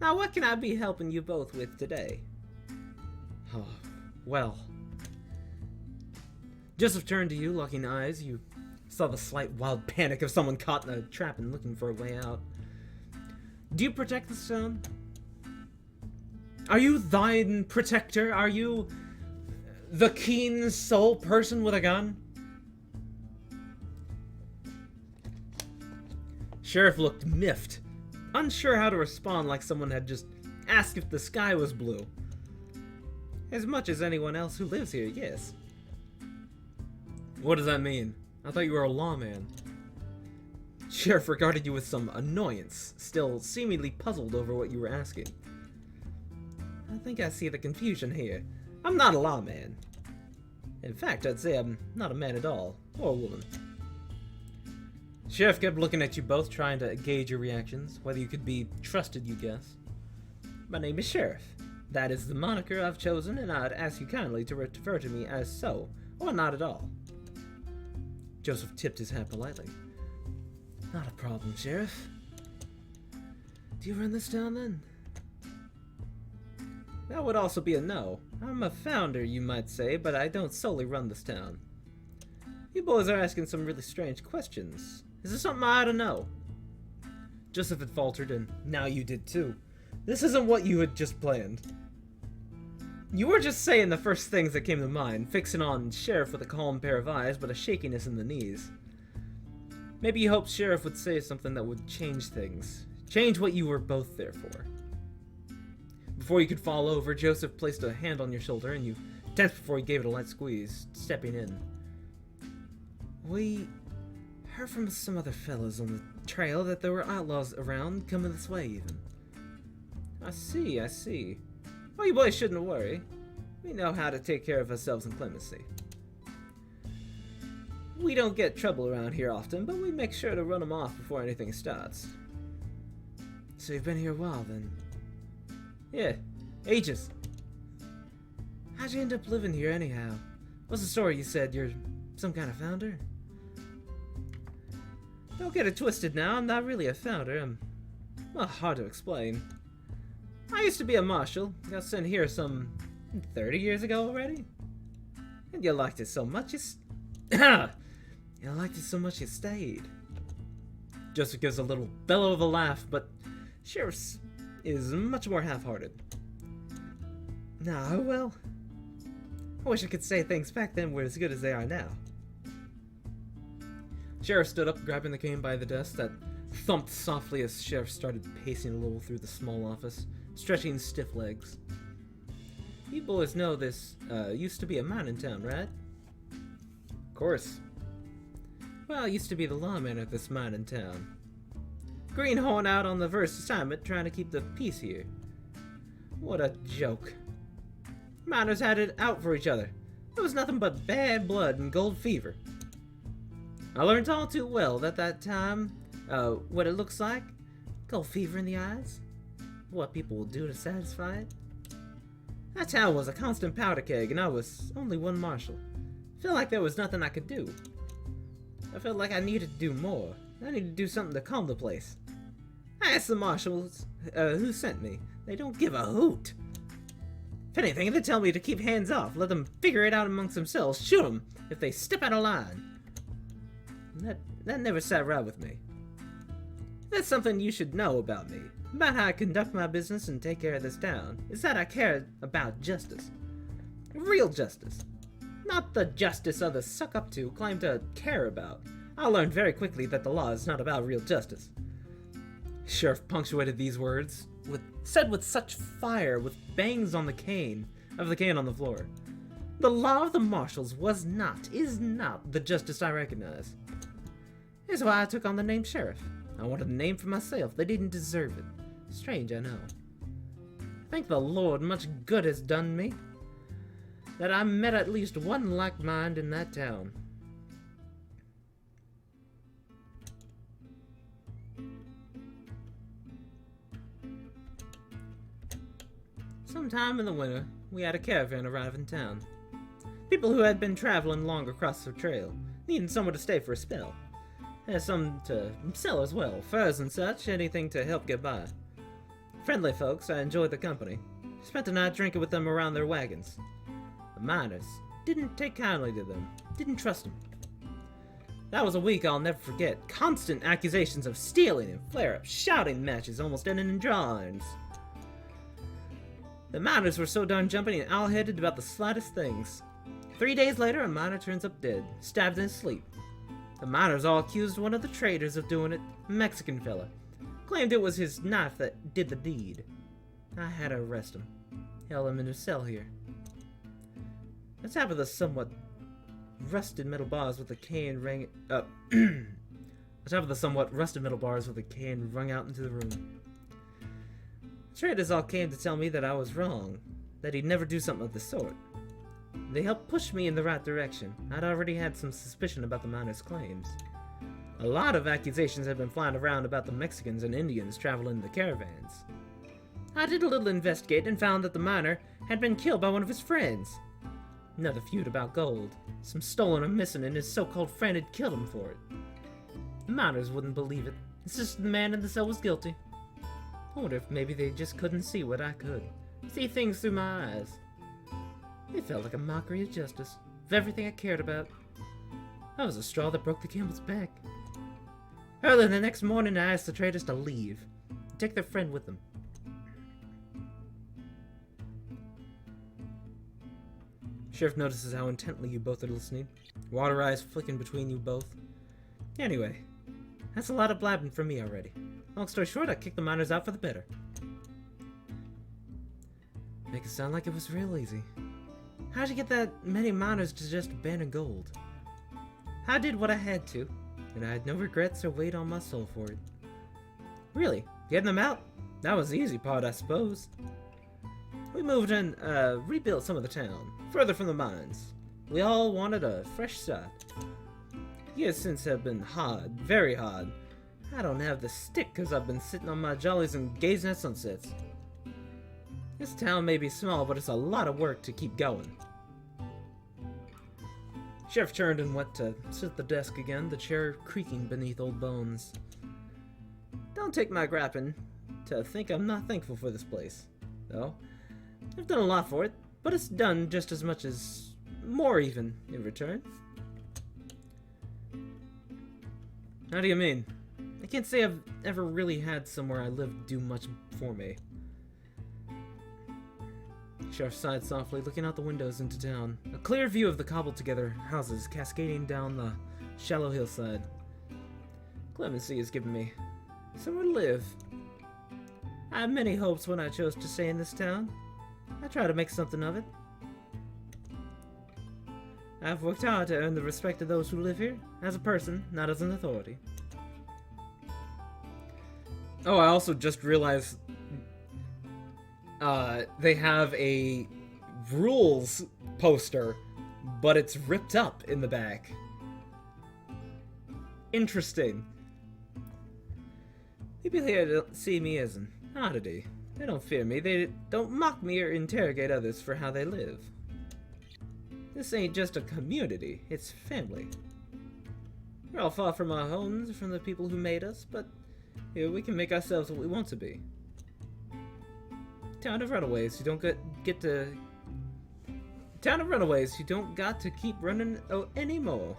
Now what can I be helping you both with today? Oh, well. Joseph turned to you, locking eyes. You saw the slight wild panic of someone caught in a trap and looking for a way out. Do you protect the stone? Are you thine protector? Are you the keen soul person with a gun? Sheriff looked miffed, unsure how to respond, like someone had just asked if the sky was blue. As much as anyone else who lives here, yes. What does that mean? I thought you were a lawman. Sheriff regarded you with some annoyance, still seemingly puzzled over what you were asking. I think I see the confusion here. I'm not a lawman. In fact, I'd say I'm not a man at all, or a woman. Sheriff kept looking at you both, trying to gauge your reactions, whether you could be trusted, you guess. My name is Sheriff. That is the moniker I've chosen, and I'd ask you kindly to refer to me as so, or not at all. Joseph tipped his hat politely. Not a problem, Sheriff. Do you run this town, then? That would also be a no. I'm a founder, you might say, but I don't solely run this town. You boys are asking some really strange questions. Is there something I ought to know? Joseph had faltered, and now you did too. This isn't what you had just planned. You were just saying the first things that came to mind, fixing on Sheriff with a calm pair of eyes, but a shakiness in the knees. Maybe you hoped Sheriff would say something that would change things. Change what you were both there for. Before you could fall over, Joseph placed a hand on your shoulder, and you tensed before he gave it a light squeeze, stepping in. We heard from some other fellows on the trail that there were outlaws around, coming this way even. I see. Well, you boys shouldn't worry. We know how to take care of ourselves in clemency. We don't get trouble around here often, but we make sure to run them off before anything starts. So you've been here a while, then? Yeah, ages. How'd you end up living here anyhow? What's the story? You said you're some kind of founder? Don't get it twisted now, I'm not really a founder. I'm, well, hard to explain. I used to be a marshal, got sent here some 30 years ago already. And you liked it so much you stayed. Joseph gives a little bellow of a laugh, but Sheriff is much more half-hearted. Nah, well, I wish I could say things back then were as good as they are now. Sheriff stood up, grabbing the cane by the desk that thumped softly as Sheriff started pacing a little through the small office, stretching stiff legs. You boys know this used to be a mine in town, right? Of course. Well, I used to be the lawman at this mine in town. Greenhorn out on the first assignment trying to keep the peace here. What a joke. Miners had it out for each other. It was nothing but bad blood and gold fever. I learned all too well at that time what it looks like. Gold fever in the eyes. What people will do to satisfy it. That town was a constant powder keg, and I was only one marshal. I felt like there was nothing I could do. I felt like I needed to do more. I needed to do something to calm the place. I asked the marshals who sent me. They don't give a hoot. If anything, they tell me to keep hands off, let them figure it out amongst themselves, shoot them if they step out of line. That never sat right with me. That's something you should know about me. About how I conduct my business and take care of this town, is that I care about justice. Real justice. Not the justice others suck up to, claim to care about. I learned very quickly that the law is not about real justice. Sheriff punctuated these words, said with such fire, with bangs on the cane on the floor. The law of the marshals is not the justice I recognize. Here's why I took on the name Sheriff. I wanted a name for myself. They didn't deserve it. Strange, I know. Thank the Lord, much good has done me. That I met at least one like mind in that town. Sometime in the winter, we had a caravan arrive in town. People who had been traveling long across the trail, needing somewhere to stay for a spell. There's some to sell as well, furs and such, anything to help get by. Friendly folks, I enjoyed the company. Spent the night drinking with them around their wagons. The miners didn't take kindly to them, didn't trust them. That was a week I'll never forget. Constant accusations of stealing and flare-ups, shouting matches almost ending in drawings. The miners were so darn jumpy and owl-headed about the slightest things. 3 days later, a miner turns up dead, stabbed in his sleep. The miners all accused one of the traders of doing it, a Mexican fella. Claimed it was his knife that did the deed. I had to arrest him. Held him in a cell here. On top of the somewhat rusted metal bars with a cane rang on top of the somewhat rusted metal bars with a cane rung out into the room. The traders all came to tell me that I was wrong, that he'd never do something of the sort. They helped push me in the right direction. I'd already had some suspicion about the miners' claims. A lot of accusations had been flying around about the Mexicans and Indians traveling in the caravans. I did a little investigating and found that the miner had been killed by one of his friends. Another feud about gold. Some stolen or missing, and his so-called friend had killed him for it. The miners wouldn't believe it. It's just the man in the cell was guilty. I wonder if maybe they just couldn't see what I could. See things through my eyes. It felt like a mockery of justice, of everything I cared about. I was the straw that broke the camel's back. Early the next morning, I asked the traders to leave, and take their friend with them. Sheriff notices how intently you both are listening, water eyes flicking between you both. Anyway, that's a lot of blabbing from me already. Long story short, I kicked the miners out for the better. Make it sound like it was real easy. How'd you get that many miners to just abandon gold? I did what I had to, and I had no regrets or weight on my soul for it. Really, getting them out? That was the easy part, I suppose. We moved and rebuilt some of the town, further from the mines. We all wanted a fresh start. Years since have been hard, very hard. I don't have the stick because I've been sitting on my jollies and gazing at sunsets. This town may be small, but it's a lot of work to keep going. Sheriff turned and went to sit at the desk again, the chair creaking beneath old bones. Don't take my griping to think I'm not thankful for this place, though. I've done a lot for it, but it's done just as much as more even in return. How do you mean? I can't say I've ever really had somewhere I lived do much for me. Sheriff sighed softly, looking out the windows into town. A clear view of the cobbled-together houses cascading down the shallow hillside. Clemency has given me somewhere to live. I had many hopes when I chose to stay in this town. I try to make something of it. I've worked hard to earn the respect of those who live here, as a person, not as an authority. Oh, I also just realized they have a rules poster, but it's ripped up in the back. Interesting. People here don't see me as an oddity. They don't fear me. They don't mock me or interrogate others for how they live. This ain't just a community, it's family. We're all far from our homes, from the people who made us, but here we can make ourselves what we want to be. Town of runaways who don't Town of runaways who don't got to keep running anymore.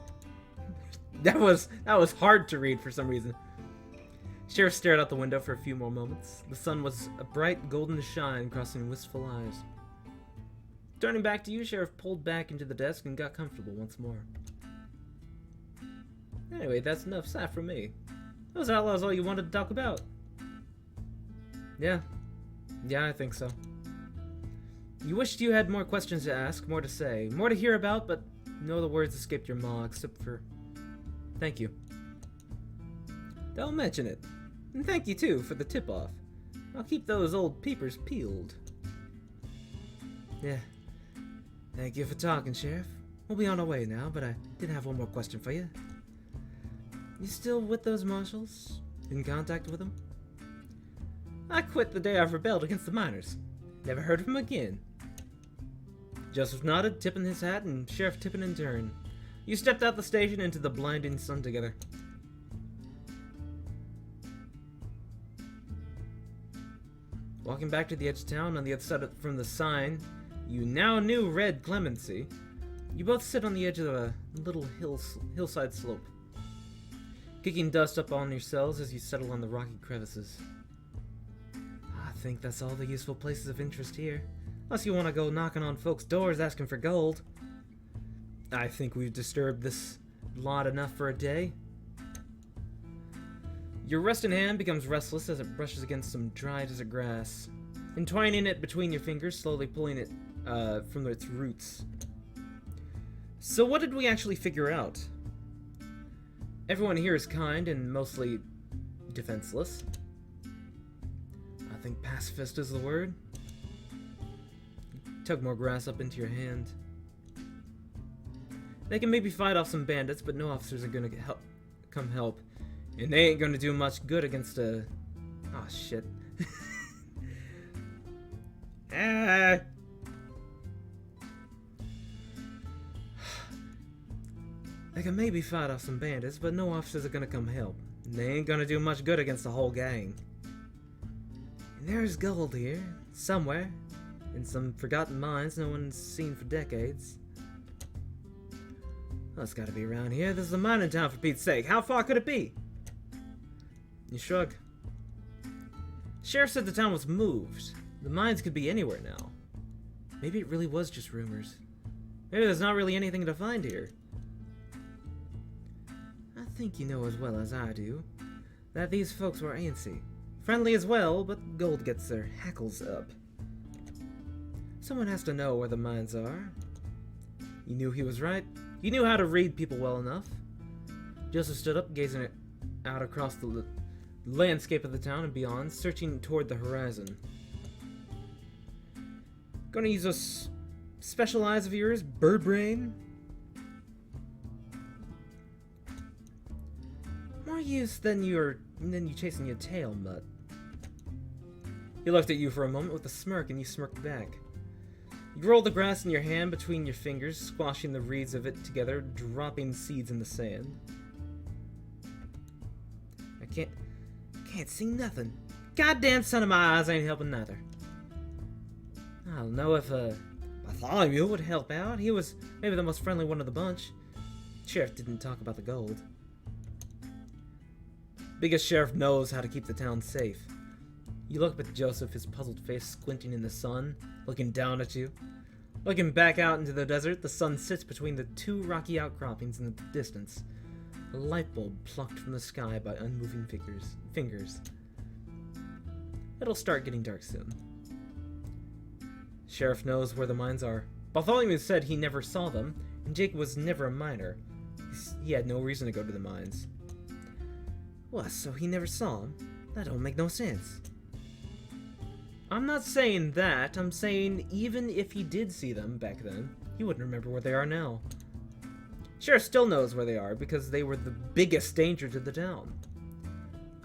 That was hard to read for some reason. Sheriff stared out the window for a few more moments. The sun was a bright golden shine crossing wistful eyes. Turning back to you, Sheriff pulled back into the desk and got comfortable once more. Anyway, that's enough sat from me. Those outlaws all you wanted to talk about? Yeah, I think so. You wished you had more questions to ask, more to say, more to hear about, but no other words escaped your maw except for thank you. Don't mention it. And thank you, too, for the tip-off. I'll keep those old peepers peeled. Yeah. Thank you for talking, Sheriff. We'll be on our way now, but I did have one more question for you. You still with those marshals? In contact with them? I quit the day I rebelled against the miners. Never heard of him again. Joseph nodded, tipping his hat, and Sheriff tipping in turn. You stepped out the station into the blinding sun together. Walking back to the edge of town on the other side from the sign you now knew read Clemency, you both sit on the edge of a little hillside slope, kicking dust up on yourselves as you settle on the rocky crevices. I think that's all the useful places of interest here, unless you want to go knocking on folks' doors asking for gold. I think we've disturbed this lot enough for a day. Your resting hand becomes restless as it brushes against some dry desert grass, entwining it between your fingers, slowly pulling it from its roots. So what did we actually figure out? Everyone here is kind and mostly defenseless. I think pacifist is the word. Tug more grass up into your hand. They can maybe fight off some bandits, but no officers are gonna come help. And they ain't gonna do much good against a... Oh, shit. Ah! They can maybe fight off some bandits, but no officers are gonna come help. And they ain't gonna do much good against the whole gang. And there's gold here, somewhere, in some forgotten mines no one's seen for decades. Well, it's gotta be around here. This is a mining town, for Pete's sake. How far could it be? You shrug. Sheriff said the town was moved. The mines could be anywhere now. Maybe it really was just rumors. Maybe there's not really anything to find here. I think you know as well as I do that these folks were antsy. Friendly as well, but gold gets their hackles up. Someone has to know where the mines are. You knew he was right. You knew how to read people well enough. Joseph stood up, gazing out across the landscape of the town and beyond, searching toward the horizon. Gonna use those special eyes of yours, bird brain? More use than you chasing your tail, Mutt. He looked at you for a moment with a smirk, and you smirked back. You rolled the grass in your hand between your fingers, squashing the reeds of it together, dropping seeds in the sand. I can't see nothing. Goddamn son of my eyes ain't helping neither. I don't know if Bartholomew would help out. He was maybe the most friendly one of the bunch. Sheriff didn't talk about the gold. Biggest sheriff knows how to keep the town safe. You look up at Joseph, his puzzled face squinting in the sun, looking down at you. Looking back out into the desert, the sun sits between the two rocky outcroppings in the distance. A light bulb plucked from the sky by unmoving fingers. It'll start getting dark soon. Sheriff knows where the mines are. Bartholomew said he never saw them, and Jake was never a miner. He had no reason to go to the mines. What, so he never saw them? That don't make no sense. I'm not saying that. I'm saying even if he did see them back then, he wouldn't remember where they are now. Sheriff still knows where they are because they were the biggest danger to the town.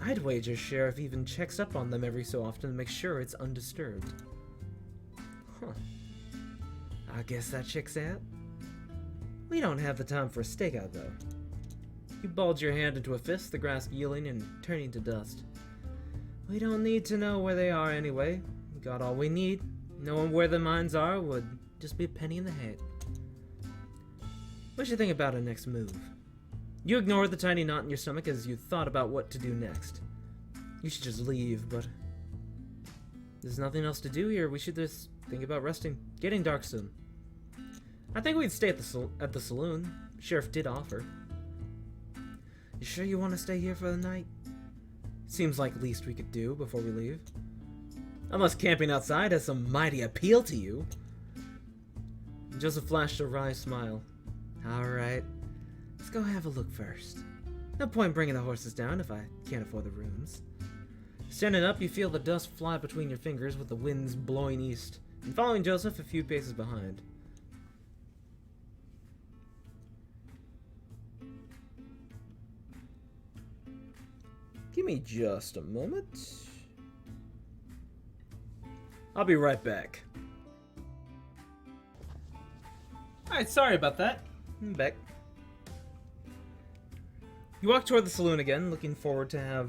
I'd wager Sheriff even checks up on them every so often to make sure it's undisturbed. Huh. I guess that checks out. We don't have the time for a stakeout, though. You bulge your hand into a fist, the grass yielding and turning to dust. We don't need to know where they are anyway. We got all we need. Knowing where the mines are would just be a penny in the hat. What should you think about our next move? You ignored the tiny knot in your stomach as you thought about what to do next. You should just leave, but there's nothing else to do here. We should just think about resting. Getting dark soon. I think we'd stay at the saloon. Sheriff did offer. You sure you want to stay here for the night? Seems like least we could do before we leave. Unless camping outside has some mighty appeal to you. Joseph flashed a wry smile. Alright, let's go have a look first. No point bringing the horses down if I can't afford the rooms. Standing up, you feel the dust fly between your fingers with the winds blowing east, and following Joseph a few paces behind. Give me just a moment. I'll be right back. Alright, sorry about that. I'm back. You walk toward the saloon again, looking forward to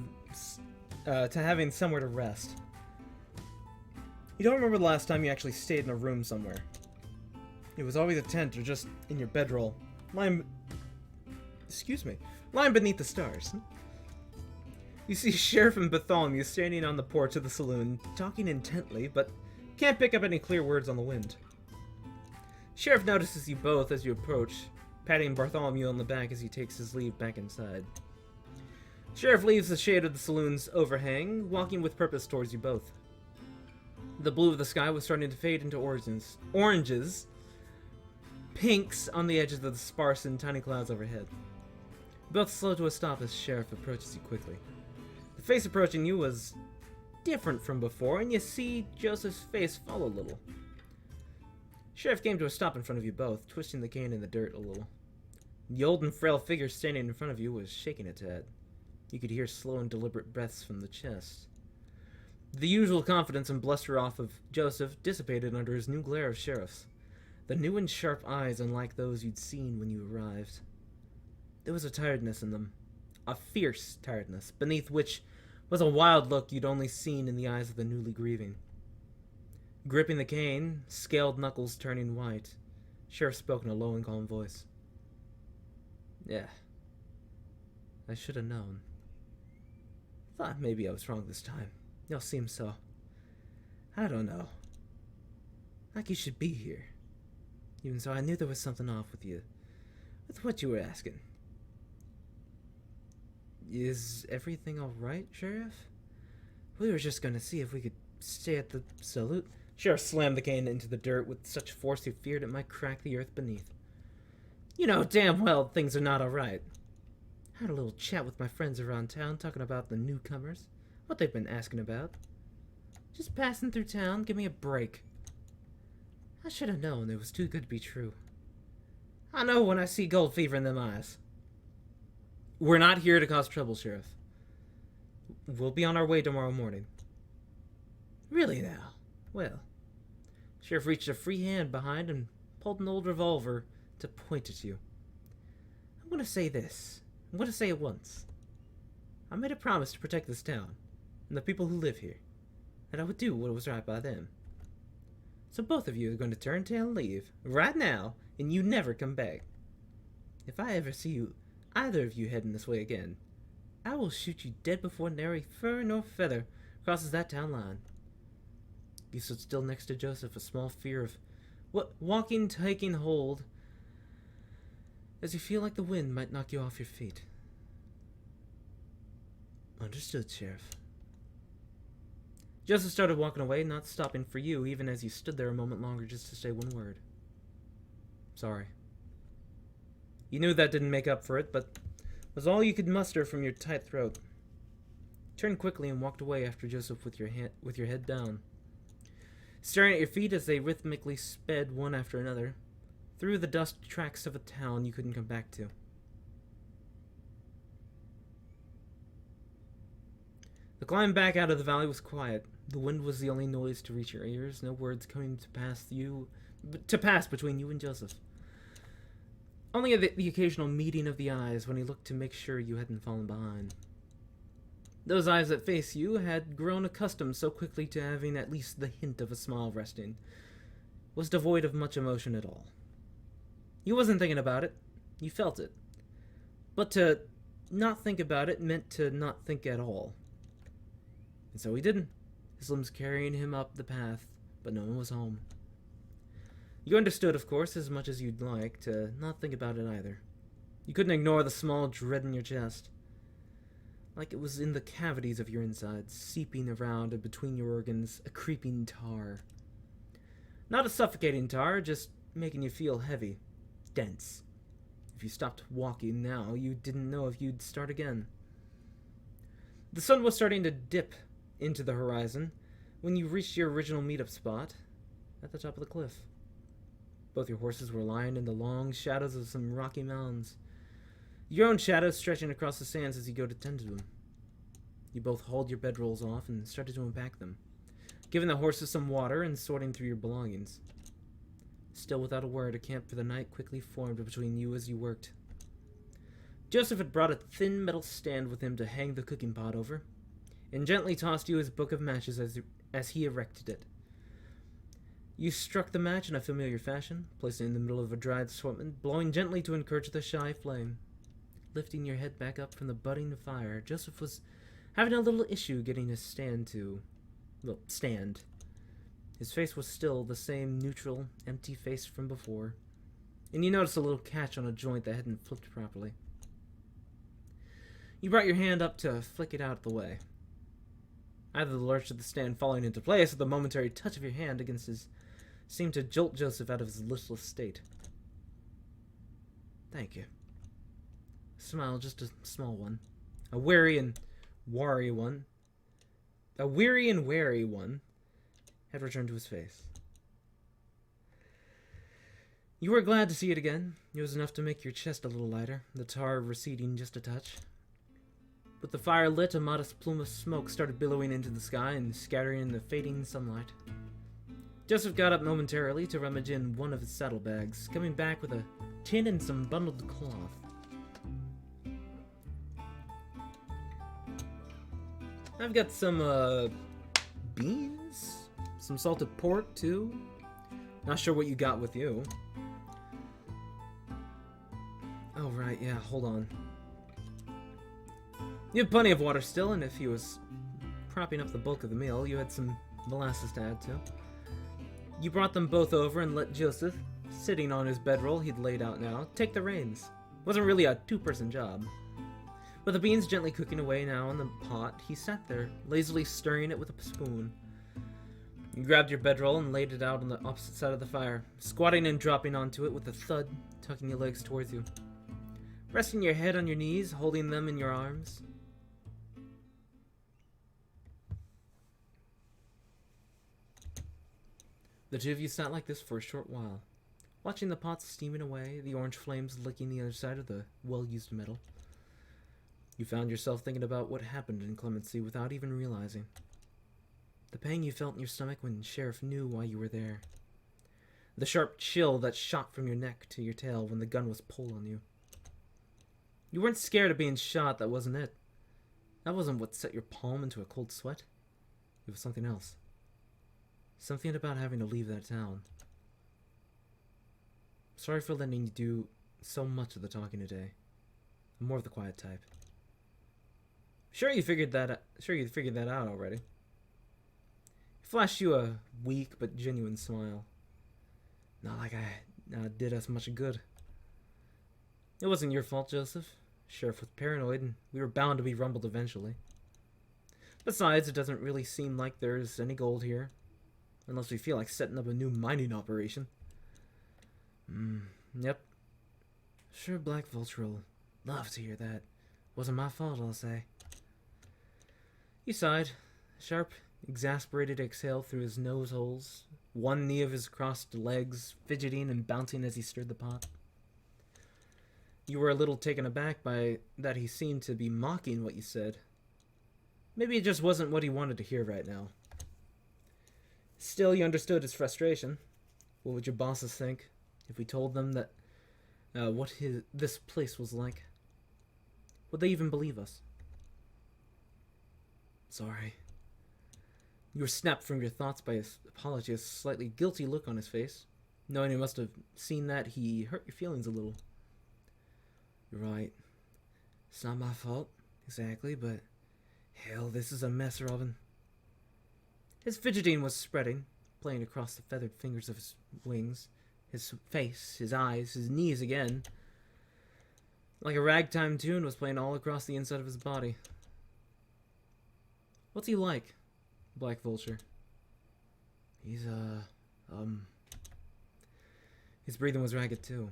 having somewhere to rest. You don't remember the last time you actually stayed in a room somewhere. It was always a tent or just in your bedroll, lying beneath the stars. You see Sheriff and Bartholomew standing on the porch of the saloon, talking intently, but can't pick up any clear words on the wind. Sheriff notices you both as you approach, patting Bartholomew on the back as he takes his leave back inside. Sheriff leaves the shade of the saloon's overhang, walking with purpose towards you both. The blue of the sky was starting to fade into oranges, pinks on the edges of the sparse and tiny clouds overhead. Both slow to a stop as Sheriff approaches you quickly. The face approaching you was different from before, and you see Joseph's face fall a little. Sheriff came to a stop in front of you both, twisting the cane in the dirt a little. The old and frail figure standing in front of you was shaking a tad. You could hear slow and deliberate breaths from the chest. The usual confidence and bluster off of Joseph dissipated under his new glare of Sheriff's. The new and sharp eyes unlike those you'd seen when you arrived. There was a tiredness in them. A fierce tiredness, beneath which was a wild look you'd only seen in the eyes of the newly grieving. Gripping the cane, scaled knuckles turning white, Sheriff spoke in a low and calm voice. Yeah. I should have known. Thought maybe I was wrong this time. Y'all seem so... I don't know. Like you should be here. Even so, I knew there was something off with you. With what you were asking. Is everything alright, Sheriff? We were just gonna see if we could stay at the salute. Sheriff slammed the cane into the dirt with such force he feared it might crack the earth beneath. You know damn well things are not alright. Had a little chat with my friends around town talking about the newcomers. What they've been asking about. Just passing through town, give me a break. I should have known it was too good to be true. I know when I see gold fever in them eyes. We're not here to cause trouble, Sheriff. We'll be on our way tomorrow morning. Really now? Well. Sheriff reached a free hand behind and pulled an old revolver to point at you. I'm going to say this. I'm going to say it once. I made a promise to protect this town and the people who live here, and I would do what was right by them. So both of you are going to turn tail and leave, right now, and you never come back. If I ever see either of you heading this way again, I will shoot you dead before nary fur nor feather crosses that town line. You stood still next to Joseph, a small fear of what walking taking hold as you feel like the wind might knock you off your feet. Understood, Sheriff. Joseph started walking away, not stopping for you, even as you stood there a moment longer just to say one word. Sorry. You knew that didn't make up for it, but was all you could muster from your tight throat. Turned quickly and walked away after Joseph with your head down, staring at your feet as they rhythmically sped one after another, through the dust tracks of a town you couldn't come back to. The climb back out of the valley was quiet. The wind was the only noise to reach your ears, no words coming to pass between you and Joseph. Only the occasional meeting of the eyes when he looked to make sure you hadn't fallen behind. Those eyes that face you had grown accustomed so quickly to having at least the hint of a smile resting, was devoid of much emotion at all. You wasn't thinking about it, you felt it. But to not think about it meant to not think at all. And so he didn't. His limbs carrying him up the path, but no one was home. You understood, of course, as much as you'd like, to not think about it either. You couldn't ignore the small dread in your chest. Like it was in the cavities of your insides, seeping around and between your organs, a creeping tar. Not a suffocating tar, just making you feel heavy, dense. If you stopped walking now, you didn't know if you'd start again. The sun was starting to dip into the horizon when you reached your original meetup spot at the top of the cliff. Both your horses were lying in the long shadows of some rocky mounds, your own shadow stretching across the sands as you go to tend to them. You both hauled your bedrolls off and started to unpack them, giving the horses some water and sorting through your belongings. Still without a word, a camp for the night quickly formed between you as you worked. Joseph had brought a thin metal stand with him to hang the cooking pot over, and gently tossed you his book of matches as he erected it. You struck the match in a familiar fashion, placing it in the middle of a dried assortment, blowing gently to encourage the shy flame. Lifting your head back up from the budding fire, Joseph was having a little issue getting his stand. His face was still the same neutral, empty face from before, and you noticed a little catch on a joint that hadn't flipped properly. You brought your hand up to flick it out of the way. Either the lurch of the stand falling into place or the momentary touch of your hand against his seemed to jolt Joseph out of his listless state. Thank you. A smile, just a small one. A weary and wary one. A weary and wary one had returned to his face. You were glad to see it again. It was enough to make your chest a little lighter, the tar receding just a touch. With the fire lit, a modest plume of smoke started billowing into the sky and scattering in the fading sunlight. Joseph got up momentarily to rummage in one of his saddlebags, coming back with a tin and some bundled cloth. I've got some, beans? Some salted pork, too? Not sure what you got with you. Oh, right, yeah, hold on. You had plenty of water still, and if he was propping up the bulk of the meal, you had some molasses to add to. You brought them both over and let Joseph, sitting on his bedroll he'd laid out now, take the reins. Wasn't really a two-person job. With the beans gently cooking away now in the pot, he sat there, lazily stirring it with a spoon. You grabbed your bedroll and laid it out on the opposite side of the fire, squatting and dropping onto it with a thud, tucking your legs towards you. Resting your head on your knees, holding them in your arms. The two of you sat like this for a short while, watching the pots steaming away, the orange flames licking the other side of the well-used metal. You found yourself thinking about what happened in Clemency without even realizing. The pang you felt in your stomach when Sheriff knew why you were there. The sharp chill that shot from your neck to your tail when the gun was pulled on you. You weren't scared of being shot, that wasn't it. That wasn't what set your palm into a cold sweat. It was something else. Something about having to leave that town. Sorry for letting you do so much of the talking today. I'm more of the quiet type. Sure you figured that out already. He flashed you a weak but genuine smile. Not like I did us much good. It wasn't your fault, Joseph. Sheriff was paranoid, and we were bound to be rumbled eventually. Besides, it doesn't really seem like there's any gold here. Unless we feel like setting up a new mining operation. Yep. Sure, Black Vulture will love to hear that. Wasn't my fault, I'll say. He sighed. A sharp, exasperated exhale through his nose holes. One knee of his crossed legs, fidgeting and bouncing as he stirred the pot. You were a little taken aback by that he seemed to be mocking what you said. Maybe it just wasn't what he wanted to hear right now. Still, you understood his frustration. What would your bosses think if we told them that this place was like? Would they even believe us? Sorry. You were snapped from your thoughts by his apology, a slightly guilty look on his face. Knowing he must have seen that, he hurt your feelings a little. You're right. It's not my fault, exactly, but hell, this is a mess, Robin. His fidgeting was spreading, playing across the feathered fingers of his wings, his face, his eyes, his knees again. Like a ragtime tune was playing all across the inside of his body. What's he like, Black Vulture? He's, His breathing was ragged, too.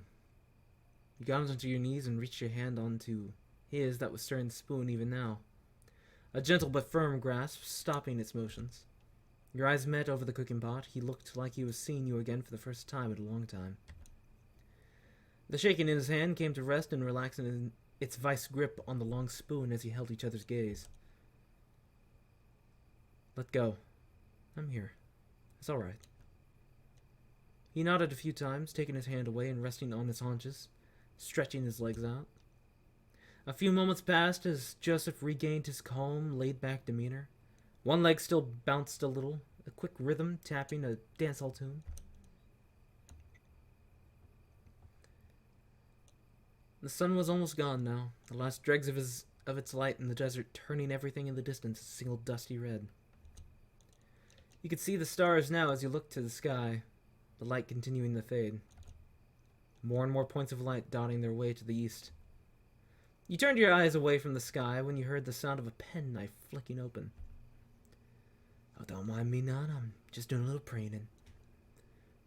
You got onto your knees and reached your hand onto his that was stirring the spoon even now. A gentle but firm grasp, stopping its motions. Your eyes met over the cooking pot. He looked like he was seeing you again for the first time in a long time. The shaking in his hand came to rest and relax in its vice grip on the long spoon as he held each other's gaze. Let go. I'm here. It's all right. He nodded a few times, taking his hand away and resting on his haunches, stretching his legs out. A few moments passed as Joseph regained his calm, laid-back demeanor. One leg still bounced a little, a quick rhythm tapping a dancehall tune. The sun was almost gone now, the last dregs of its light in the desert turning everything in the distance a single dusty red. You could see the stars now as you looked to the sky, the light continuing to fade. more and more points of light dotting their way to the east. You turned your eyes away from the sky when you heard the sound of a penknife flicking open. Oh, don't mind me none, I'm just doing a little preening.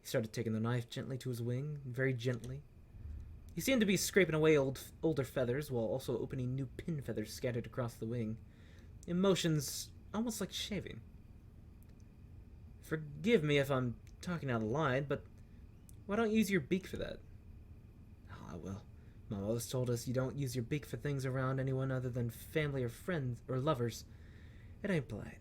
He started taking the knife gently to his wing, very gently. He seemed to be scraping away older feathers while also opening new pin feathers scattered across the wing, in motions almost like shaving. Forgive me if I'm talking out of line, but why don't you use your beak for that? Ah, well, Mom always told us you don't use your beak for things around anyone other than family or friends or lovers. It ain't polite.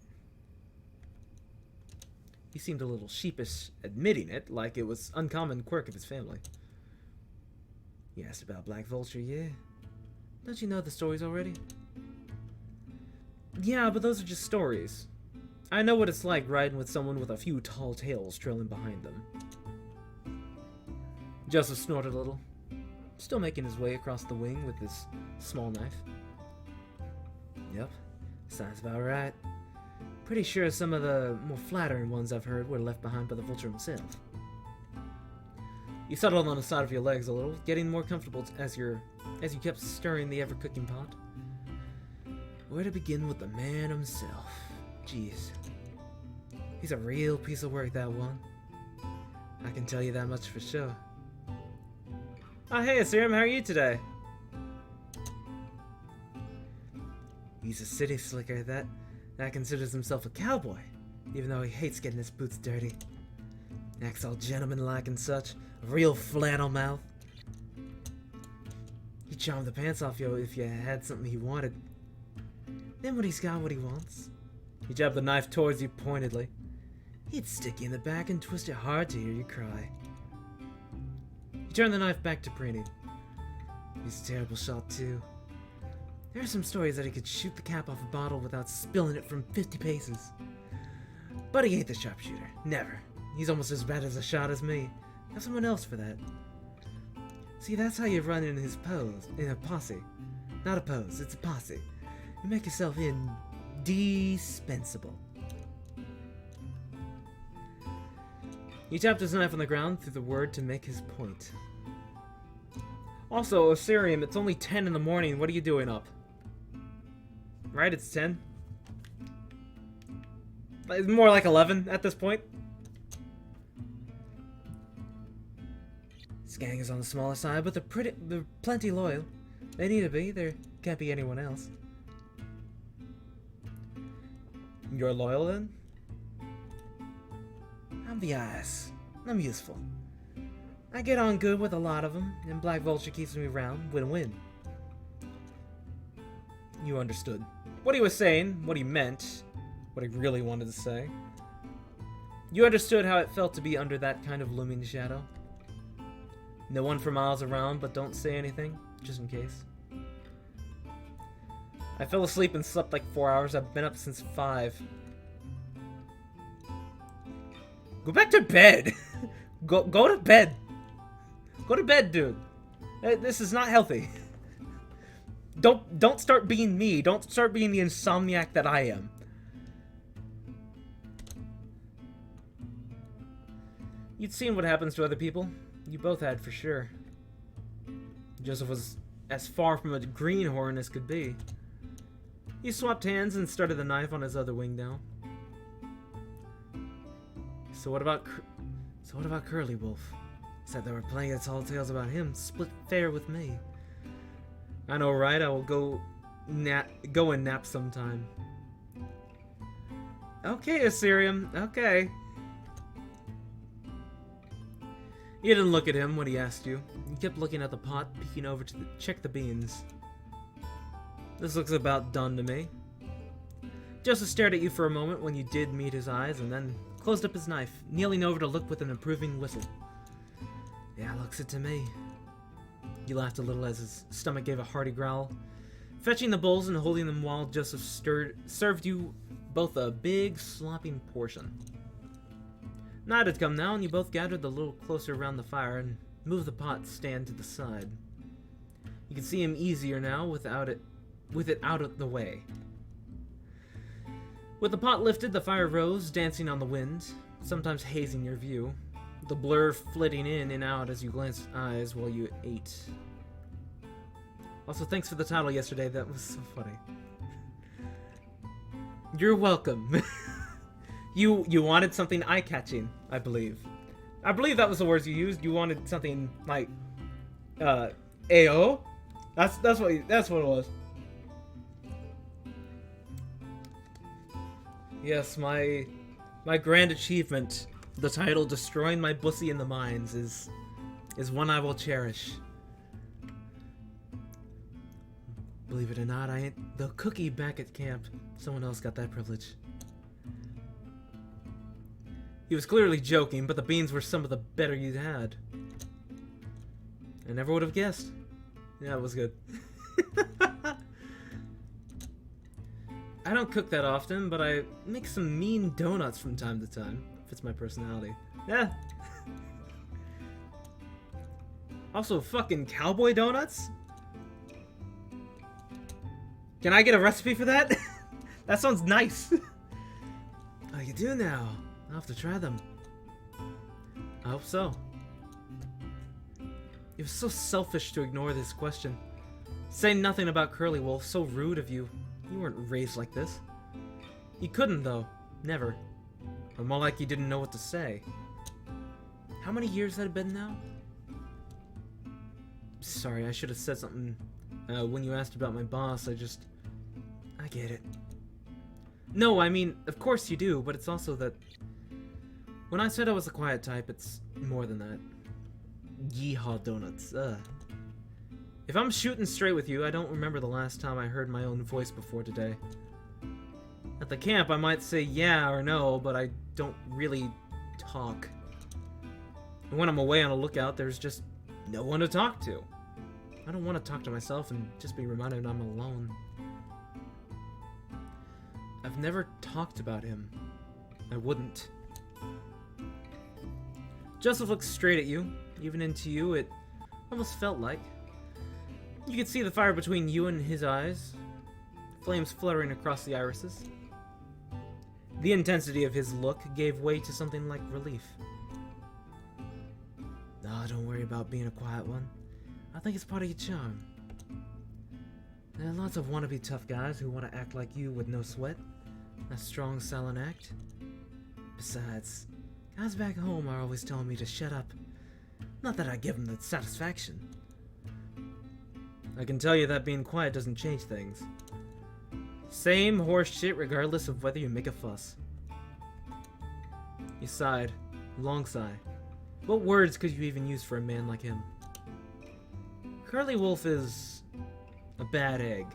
He seemed a little sheepish admitting it, like it was uncommon quirk of his family. You asked about Black Vulture, yeah? Don't you know the stories already? Yeah, but those are just stories. I know what it's like riding with someone with a few tall tales trailing behind them. Joseph snorted a little, still making his way across the wing with his small knife. Yep, sounds about right. Pretty sure some of the more flattering ones I've heard were left behind by the vulture himself. You settled on the side of your legs a little, getting more comfortable as you kept stirring the ever-cooking pot. Where to begin with the man himself? Jeez. He's a real piece of work, that one. I can tell you that much for sure. Oh, hey, Asirim, how are you today? He's a city slicker that considers himself a cowboy, even though he hates getting his boots dirty. Acts all gentlemanlike and such, a real flannel mouth. He'd charm the pants off you if you had something he wanted. Then when he's got what he wants, he jabbed the knife towards you pointedly. He'd stick you in the back and twist it hard to hear you cry. He turned the knife back to preening. He's a terrible shot too. There are some stories that he could shoot the cap off a bottle without spilling it from 50 paces. But he ain't the sharpshooter. Never. He's almost as bad as a shot as me. Have someone else for that. See, that's how you run in his in a posse. Not a pose, it's a posse. You make yourself indispensable. He tapped his knife on the ground through the word to make his point. Also, Osirium, it's only 10 in the morning. What are you doing up? Right, it's 10? It's more like 11 at this point. This gang is on the smaller side, but they're plenty loyal. They need to be. There can't be anyone else. You're loyal, then? I'm the eyes. I'm useful. I get on good with a lot of them, and Black Vulture keeps me around. Win-win. You understood. What he was saying, what he meant, what he really wanted to say. You understood how it felt to be under that kind of looming shadow. No one for miles around, but don't say anything, just in case. I fell asleep and slept like 4 hours. I've been up since 5. Go back to bed! Go to bed! Go to bed, dude. This is not healthy. Don't start being me. Don't start being the insomniac that I am. You'd seen what happens to other people. You both had, for sure. Joseph was as far from a greenhorn as could be. He swapped hands and started the knife on his other wing now. So what about Curly Wolf? Said there were plenty of tall tales about him. Split fair with me. I know, right? I will go and nap sometime. Okay, Assyrium. Okay. You didn't look at him when he asked you. You kept looking at the pot, peeking over to check the beans. This looks about done to me. Joseph stared at you for a moment when you did meet his eyes, and then closed up his knife, kneeling over to look with an approving whistle. Yeah, looks it to me. He laughed a little as his stomach gave a hearty growl. Fetching the bowls and holding them while Joseph served you both a big, slopping portion. Night had come now, and you both gathered a little closer around the fire and moved the pot stand to the side. You could see him easier now with it out of the way. With the pot lifted, the fire rose, dancing on the wind, sometimes hazing your view. the blur flitting in and out as you glanced eyes while you ate. Also, thanks for the title yesterday. That was so funny. You're welcome. You wanted something eye-catching, I believe. I believe that was the words you used. You wanted something like, AO? That's what it was. Yes, my grand achievement, the title "Destroying My Bussy in the Mines," is one I will cherish. Believe it or not, I ain't the cookie back at camp. Someone else got that privilege. He was clearly joking, but the beans were some of the better you'd had. I never would have guessed. Yeah, it was good. I don't cook that often, but I make some mean donuts from time to time. Fits my personality. Yeah. Also, fucking cowboy donuts? Can I get a recipe for that? That sounds nice. Oh, you do now. I'll have to try them. I hope so. It was so selfish to ignore this question. Say nothing about Curly Wolf, so rude of you. You weren't raised like this. You couldn't, though. Never. Or more like you didn't know what to say. How many years had it been now? Sorry, I should have said something when you asked about my boss. I get it. No, I mean, of course you do, but it's also that when I said I was a quiet type, it's more than that. Yeehaw donuts, If I'm shooting straight with you, I don't remember the last time I heard my own voice before today. At the camp, I might say yeah or no, but I don't really talk. And when I'm away on a lookout, there's just no one to talk to. I don't want to talk to myself and just be reminded I'm alone. I've never talked about him. I wouldn't. Joseph looked straight at you. Even into you, it almost felt like. You could see the fire between you and his eyes, flames fluttering across the irises. The intensity of his look gave way to something like relief. Oh, don't worry about being a quiet one. I think it's part of your charm. There are lots of wannabe tough guys who want to act like you with no sweat. A strong, silent act. Besides, guys back home are always telling me to shut up. Not that I give them the satisfaction. I can tell you that being quiet doesn't change things. Same horse shit regardless of whether you make a fuss. You sighed. Long sigh. What words could you even use for a man like him? Curly Wolf is a bad egg.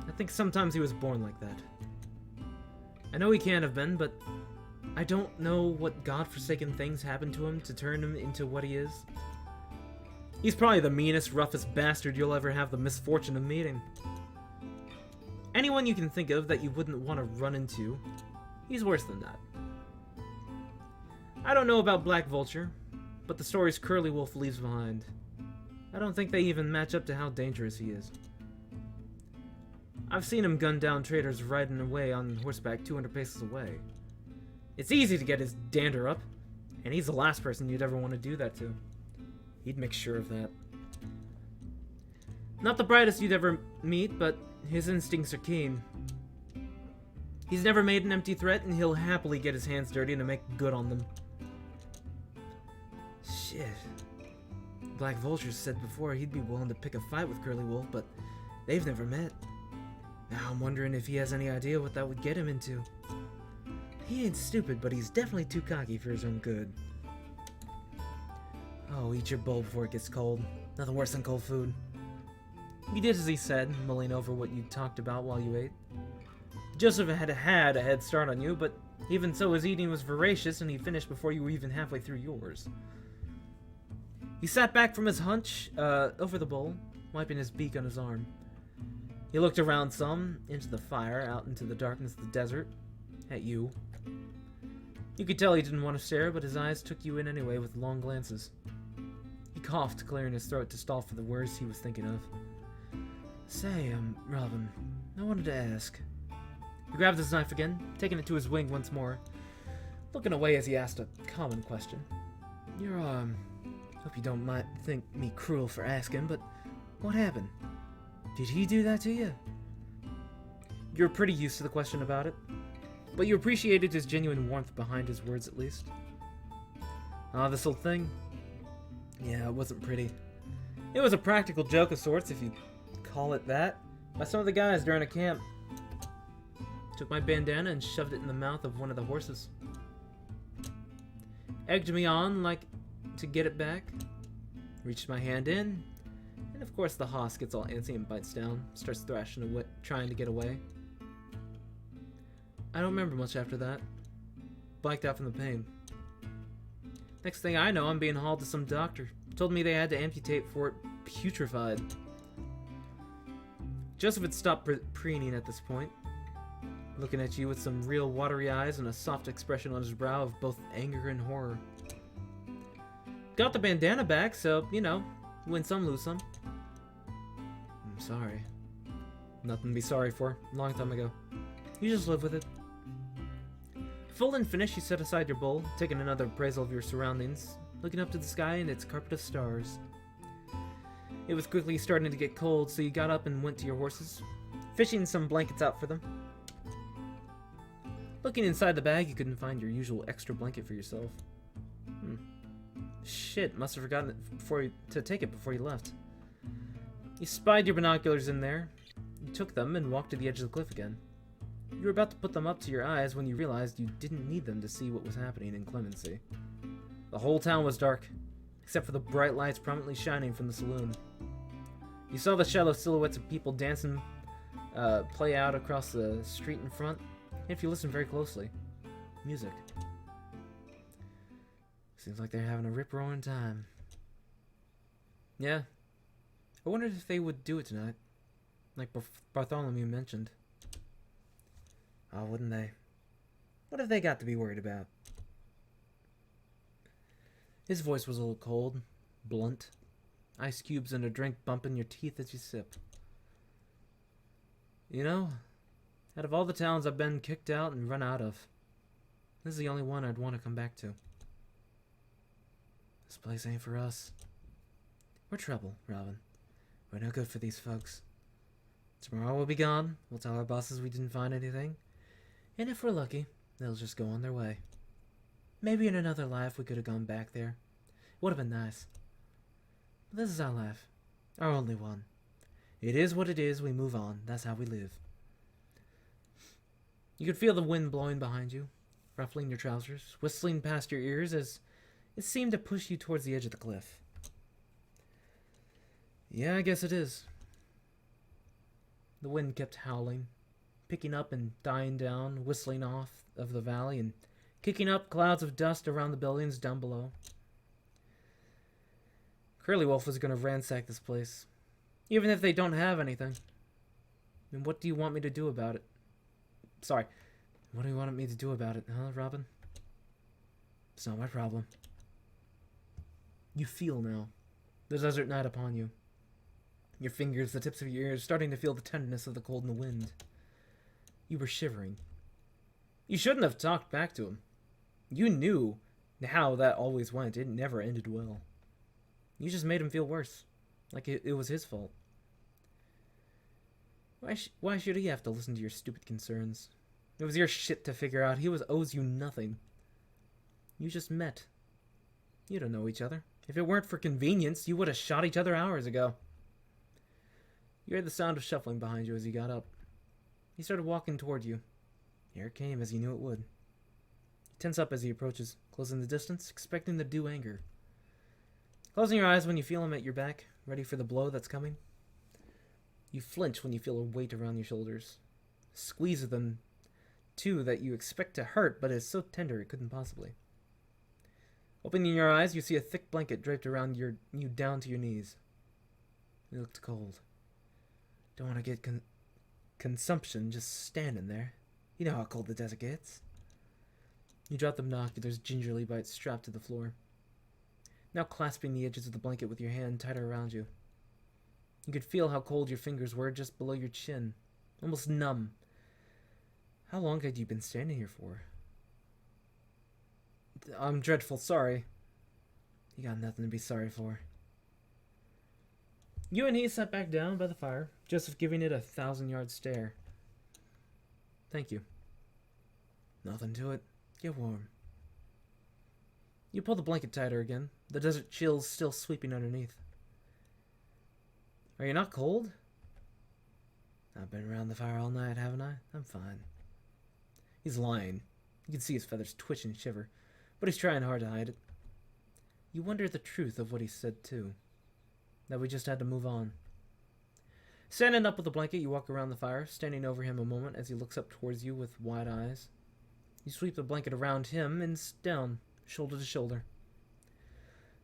I think sometimes he was born like that. I know he can't have been, but I don't know what godforsaken things happened to him to turn him into what he is. He's probably the meanest, roughest bastard you'll ever have the misfortune of meeting. Anyone you can think of that you wouldn't want to run into, he's worse than that. I don't know about Black Vulture, but the stories Curly Wolf leaves behind, I don't think they even match up to how dangerous he is. I've seen him gun down traders riding away on horseback 200 paces away. It's easy to get his dander up, and he's the last person you'd ever want to do that to. He'd make sure of that. Not the brightest you'd ever meet, but his instincts are keen. He's never made an empty threat, and he'll happily get his hands dirty to make good on them. Shit. Black Vulture said before he'd be willing to pick a fight with Curly Wolf, but they've never met. Now I'm wondering if he has any idea what that would get him into. He ain't stupid, but he's definitely too cocky for his own good. Oh, eat your bowl before it gets cold. Nothing worse than cold food. You did as he said, mulling over what you talked about while you ate. Joseph had a head start on you, but even so his eating was voracious and he finished before you were even halfway through yours. He sat back from his hunch, over the bowl, wiping his beak on his arm. He looked around some, into the fire, out into the darkness of the desert, at you. You could tell he didn't want to stare, but his eyes took you in anyway with long glances. He coughed, clearing his throat to stall for the words he was thinking of. Say, Robin, I wanted to ask. He grabbed his knife again, taking it to his wing once more, looking away as he asked a common question. You're, hope you don't mind think me cruel for asking, but what happened? Did he do that to you? You're pretty used to the question about it, but you appreciated his genuine warmth behind his words at least. This whole thing? Yeah, it wasn't pretty. It was a practical joke of sorts, if you call it that, by some of the guys during a camp. Took my bandana and shoved it in the mouth of one of the horses. Egged me on like to get it back. Reached my hand in, and of course the hoss gets all antsy and bites down, starts thrashing away, trying to get away. I don't remember much after that. Blacked out from the pain. Next thing I know, I'm being hauled to some doctor. Told me they had to amputate for it putrefied. Joseph had stopped preening at this point, looking at you with some real watery eyes and a soft expression on his brow of both anger and horror. Got the bandana back, so, you know, win some, lose some. I'm sorry. Nothing to be sorry for. Long time ago. You just live with it. Full and finished, you set aside your bowl, taking another appraisal of your surroundings, looking up to the sky and its carpet of stars. It was quickly starting to get cold, so you got up and went to your horses, fishing some blankets out for them. Looking inside the bag, you couldn't find your usual extra blanket for yourself. Shit, must have forgotten it to take it before you left. You spied your binoculars in there. You took them and walked to the edge of the cliff again. You were about to put them up to your eyes when you realized you didn't need them to see what was happening in Clemency. The whole town was dark, except for the bright lights prominently shining from the saloon. You saw the shallow silhouettes of people dancing play out across the street in front, and if you listen very closely, music. Seems like they're having a rip-roaring time. Yeah. I wondered if they would do it tonight, like Bartholomew mentioned. Oh, wouldn't they? What have they got to be worried about? His voice was a little cold, blunt. Ice cubes and a drink bumping your teeth as you sip. You know, out of all the towns I've been kicked out and run out of, this is the only one I'd want to come back to. This place ain't for us. We're trouble, Robin. We're no good for these folks. Tomorrow we'll be gone. We'll tell our bosses we didn't find anything. And if we're lucky, they'll just go on their way. Maybe in another life we could have gone back there. Would have been nice. But this is our life. Our only one. It is what it is, we move on. That's how we live. You could feel the wind blowing behind you, ruffling your trousers, whistling past your ears as it seemed to push you towards the edge of the cliff. Yeah, I guess it is. The wind kept howling, picking up and dying down, whistling off of the valley and kicking up clouds of dust around the buildings down below. Curlywolf was going to ransack this place, even if they don't have anything. And what do you want me to do about it? Sorry, what do you want me to do about it, huh, Robin? It's not my problem. You feel now the desert night upon you. Your fingers, the tips of your ears, starting to feel the tenderness of the cold and the wind. You were shivering. You shouldn't have talked back to him. You knew how that always went. It never ended well. You just made him feel worse, like it was his fault. Why should he have to listen to your stupid concerns? It was your shit to figure out. He owes you nothing. You just met. You don't know each other. If it weren't for convenience, you would have shot each other hours ago. You heard the sound of shuffling behind you as he got up. He started walking toward you. Here it came, as he knew it would. You tense up as he approaches, closing the distance, expecting the due anger. Closing your eyes when you feel him at your back, ready for the blow that's coming. You flinch when you feel a weight around your shoulders. Squeeze of them, too, that you expect to hurt, but is so tender it couldn't possibly. Opening your eyes, you see a thick blanket draped around you down to your knees. It looked cold. Don't want to get consumption just standing there. You know how cold the desert gets. You drop the binoculars gingerly by its strap to the floor. Now clasping the edges of the blanket with your hand tighter around you. You could feel how cold your fingers were just below your chin, almost numb. How long had you been standing here for? I'm dreadful sorry. You got nothing to be sorry for. You and he sat back down by the fire, Joseph giving it a 1,000-yard stare. Thank you. Nothing to it. Get warm. You pull the blanket tighter again, the desert chills still sweeping underneath. Are you not cold? I've been around the fire all night, haven't I? I'm fine. He's lying. You can see his feathers twitch and shiver, but he's trying hard to hide it. You wonder the truth of what he said, too. That we just had to move on. Standing up with the blanket, you walk around the fire, standing over him a moment as he looks up towards you with wide eyes. You sweep the blanket around him and down, shoulder to shoulder.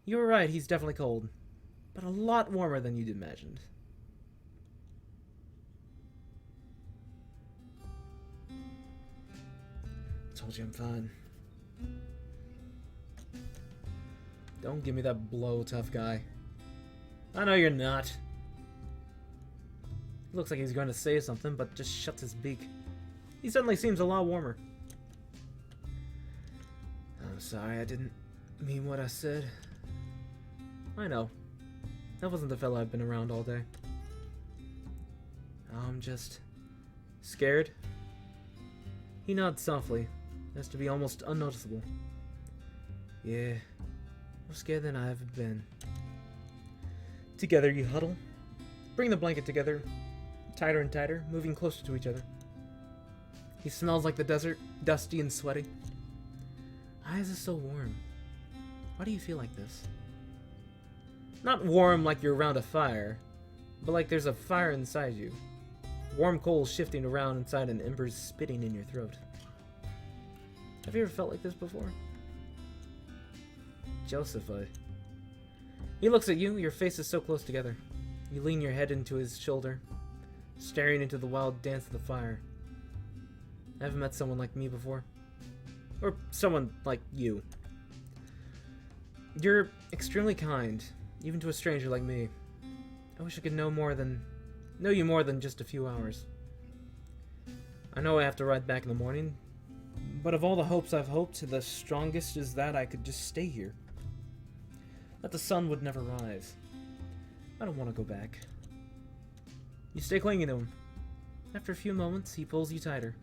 You were right, he's definitely cold, but a lot warmer than you'd imagined. Told you I'm fine. Don't give me that blow, tough guy. I know you're not. He looks like he's going to say something, but just shuts his beak. He suddenly seems a lot warmer. I'm sorry, I didn't mean what I said. I know. That wasn't the fella I've been around all day. I'm just scared. He nods softly, as to be almost unnoticeable. Yeah, more scared than I ever been. Together you huddle. Bring the blanket together, tighter and tighter, moving closer to each other. He smells like the desert, dusty and sweaty. Eyes are so warm. Why do you feel like this? Not warm like you're around a fire, but like there's a fire inside you. Warm coals shifting around inside and embers spitting in your throat. Have you ever felt like this before? Joseph, He looks at you, your faces so close together. You lean your head into his shoulder, staring into the wild dance of the fire. I haven't met someone like me before. Or someone like you. You're extremely kind, even to a stranger like me. I wish I could know you more than just a few hours. I know I have to ride back in the morning, but of all the hopes I've hoped, the strongest is that I could just stay here. That the sun would never rise. I don't want to go back. You stay clinging to him. After a few moments, he pulls you tighter.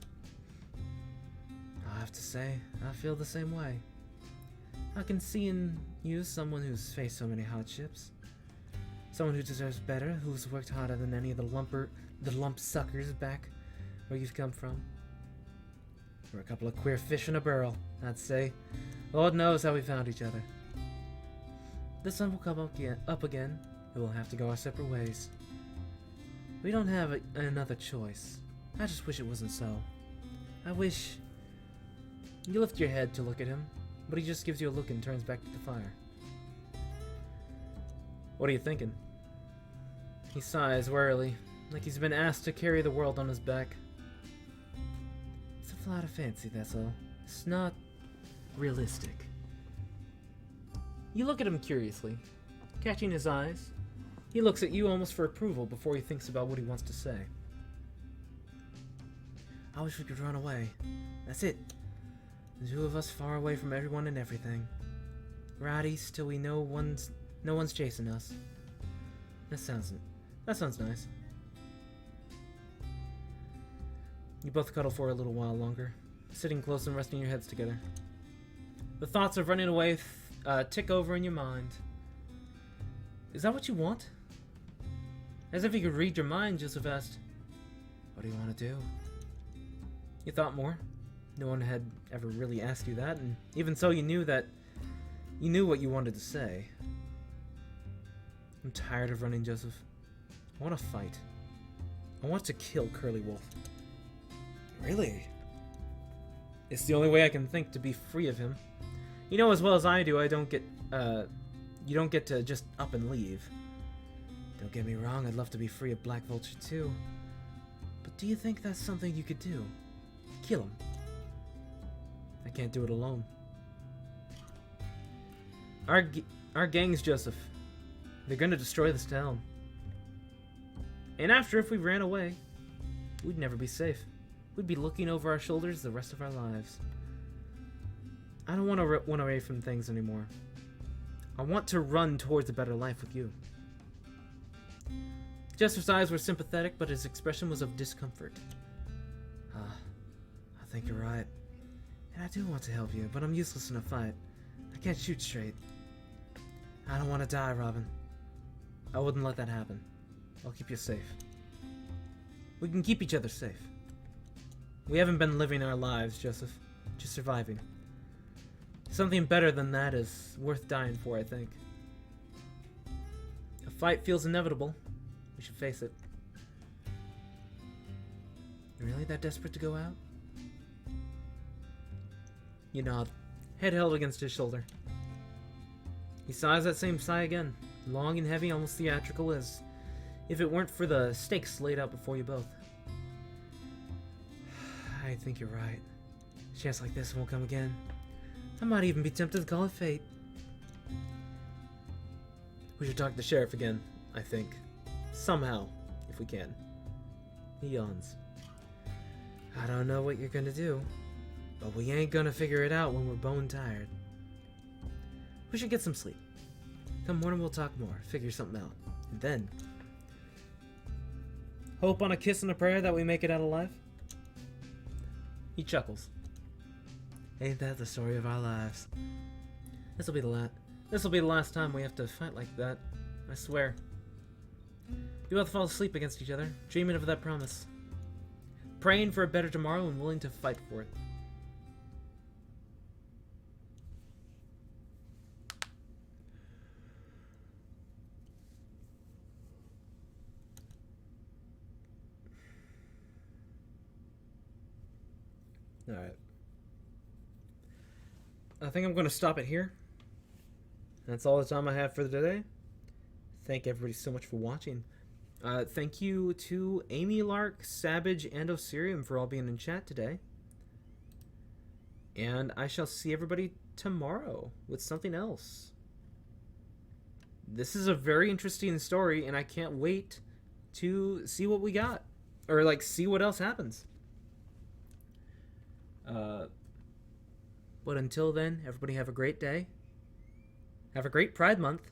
I have to say, I feel the same way. I can see in you someone who's faced so many hardships. Someone who deserves better, who's worked harder than any of the lump suckers back where you've come from. We're a couple of queer fish in a barrel, I'd say. Lord knows how we found each other. The sun will come up again, and we'll have to go our separate ways. We don't have another choice. I just wish it wasn't so. I wish... You lift your head to look at him, but he just gives you a look and turns back to the fire. What are you thinking? He sighs wearily, like he's been asked to carry the world on his back. It's a flight of fancy, that's all. It's not realistic. You look at him curiously, catching his eyes. He looks at you almost for approval before he thinks about what he wants to say. I wish we could run away. That's it. The two of us far away from everyone and everything. Ride east till we know no one's chasing us. That sounds nice. You both cuddle for a little while longer, sitting close and resting your heads together. The thoughts of running away tick over in your mind. Is that what you want? As if he could read your mind, Joseph asked, "What do you want to do?" You thought more. No one had ever really asked you that, and even so, you knew what you wanted to say. I'm tired of running, Joseph. I want to fight. I want to kill Curly Wolf. Really? It's the only way I can think to be free of him. You know as well as I do, you don't get to just up and leave. Don't get me wrong, I'd love to be free of Black Vulture too. But do you think that's something you could do? Kill him? I can't do it alone. Our gangs, Joseph. They're gonna destroy this town. And after, if we ran away, we'd never be safe. We'd be looking over our shoulders the rest of our lives. I don't want to run away from things anymore. I want to run towards a better life with you. Jester's eyes were sympathetic, but his expression was of discomfort. I think you're right. And I do want to help you, but I'm useless in a fight. I can't shoot straight. I don't want to die, Robin. I wouldn't let that happen. I'll keep you safe. We can keep each other safe. We haven't been living our lives, Joseph. Just surviving. Something better than that is worth dying for, I think. A fight feels inevitable. We should face it. You're really that desperate to go out? You nod, head held against his shoulder. He sighs that same sigh again, long and heavy, almost theatrical, as if it weren't for the stakes laid out before you both. I think you're right. A chance like this won't come again. I might even be tempted to call it fate. We should talk to the sheriff again, I think. Somehow, if we can. He yawns. I don't know what you're gonna do, but we ain't gonna figure it out when we're bone tired. We should get some sleep. Come morning we'll talk more, figure something out. And then... hope on a kiss and a prayer that we make it out alive? He chuckles. Ain't that the story of our lives? This'll be the last time we have to fight like that. I swear. We both fall asleep against each other, dreaming of that promise. Praying for a better tomorrow and willing to fight for it. Alright. I think I'm going to stop it here. That's all the time I have for today. Thank everybody so much for watching. Thank you to Amy Lark, Savage, and Osirium for all being in chat today. And I shall see everybody tomorrow with something else. This is a very interesting story, and I can't wait to see what we got. Or, like, see what else happens. But until then, everybody have a great day. Have a great Pride Month.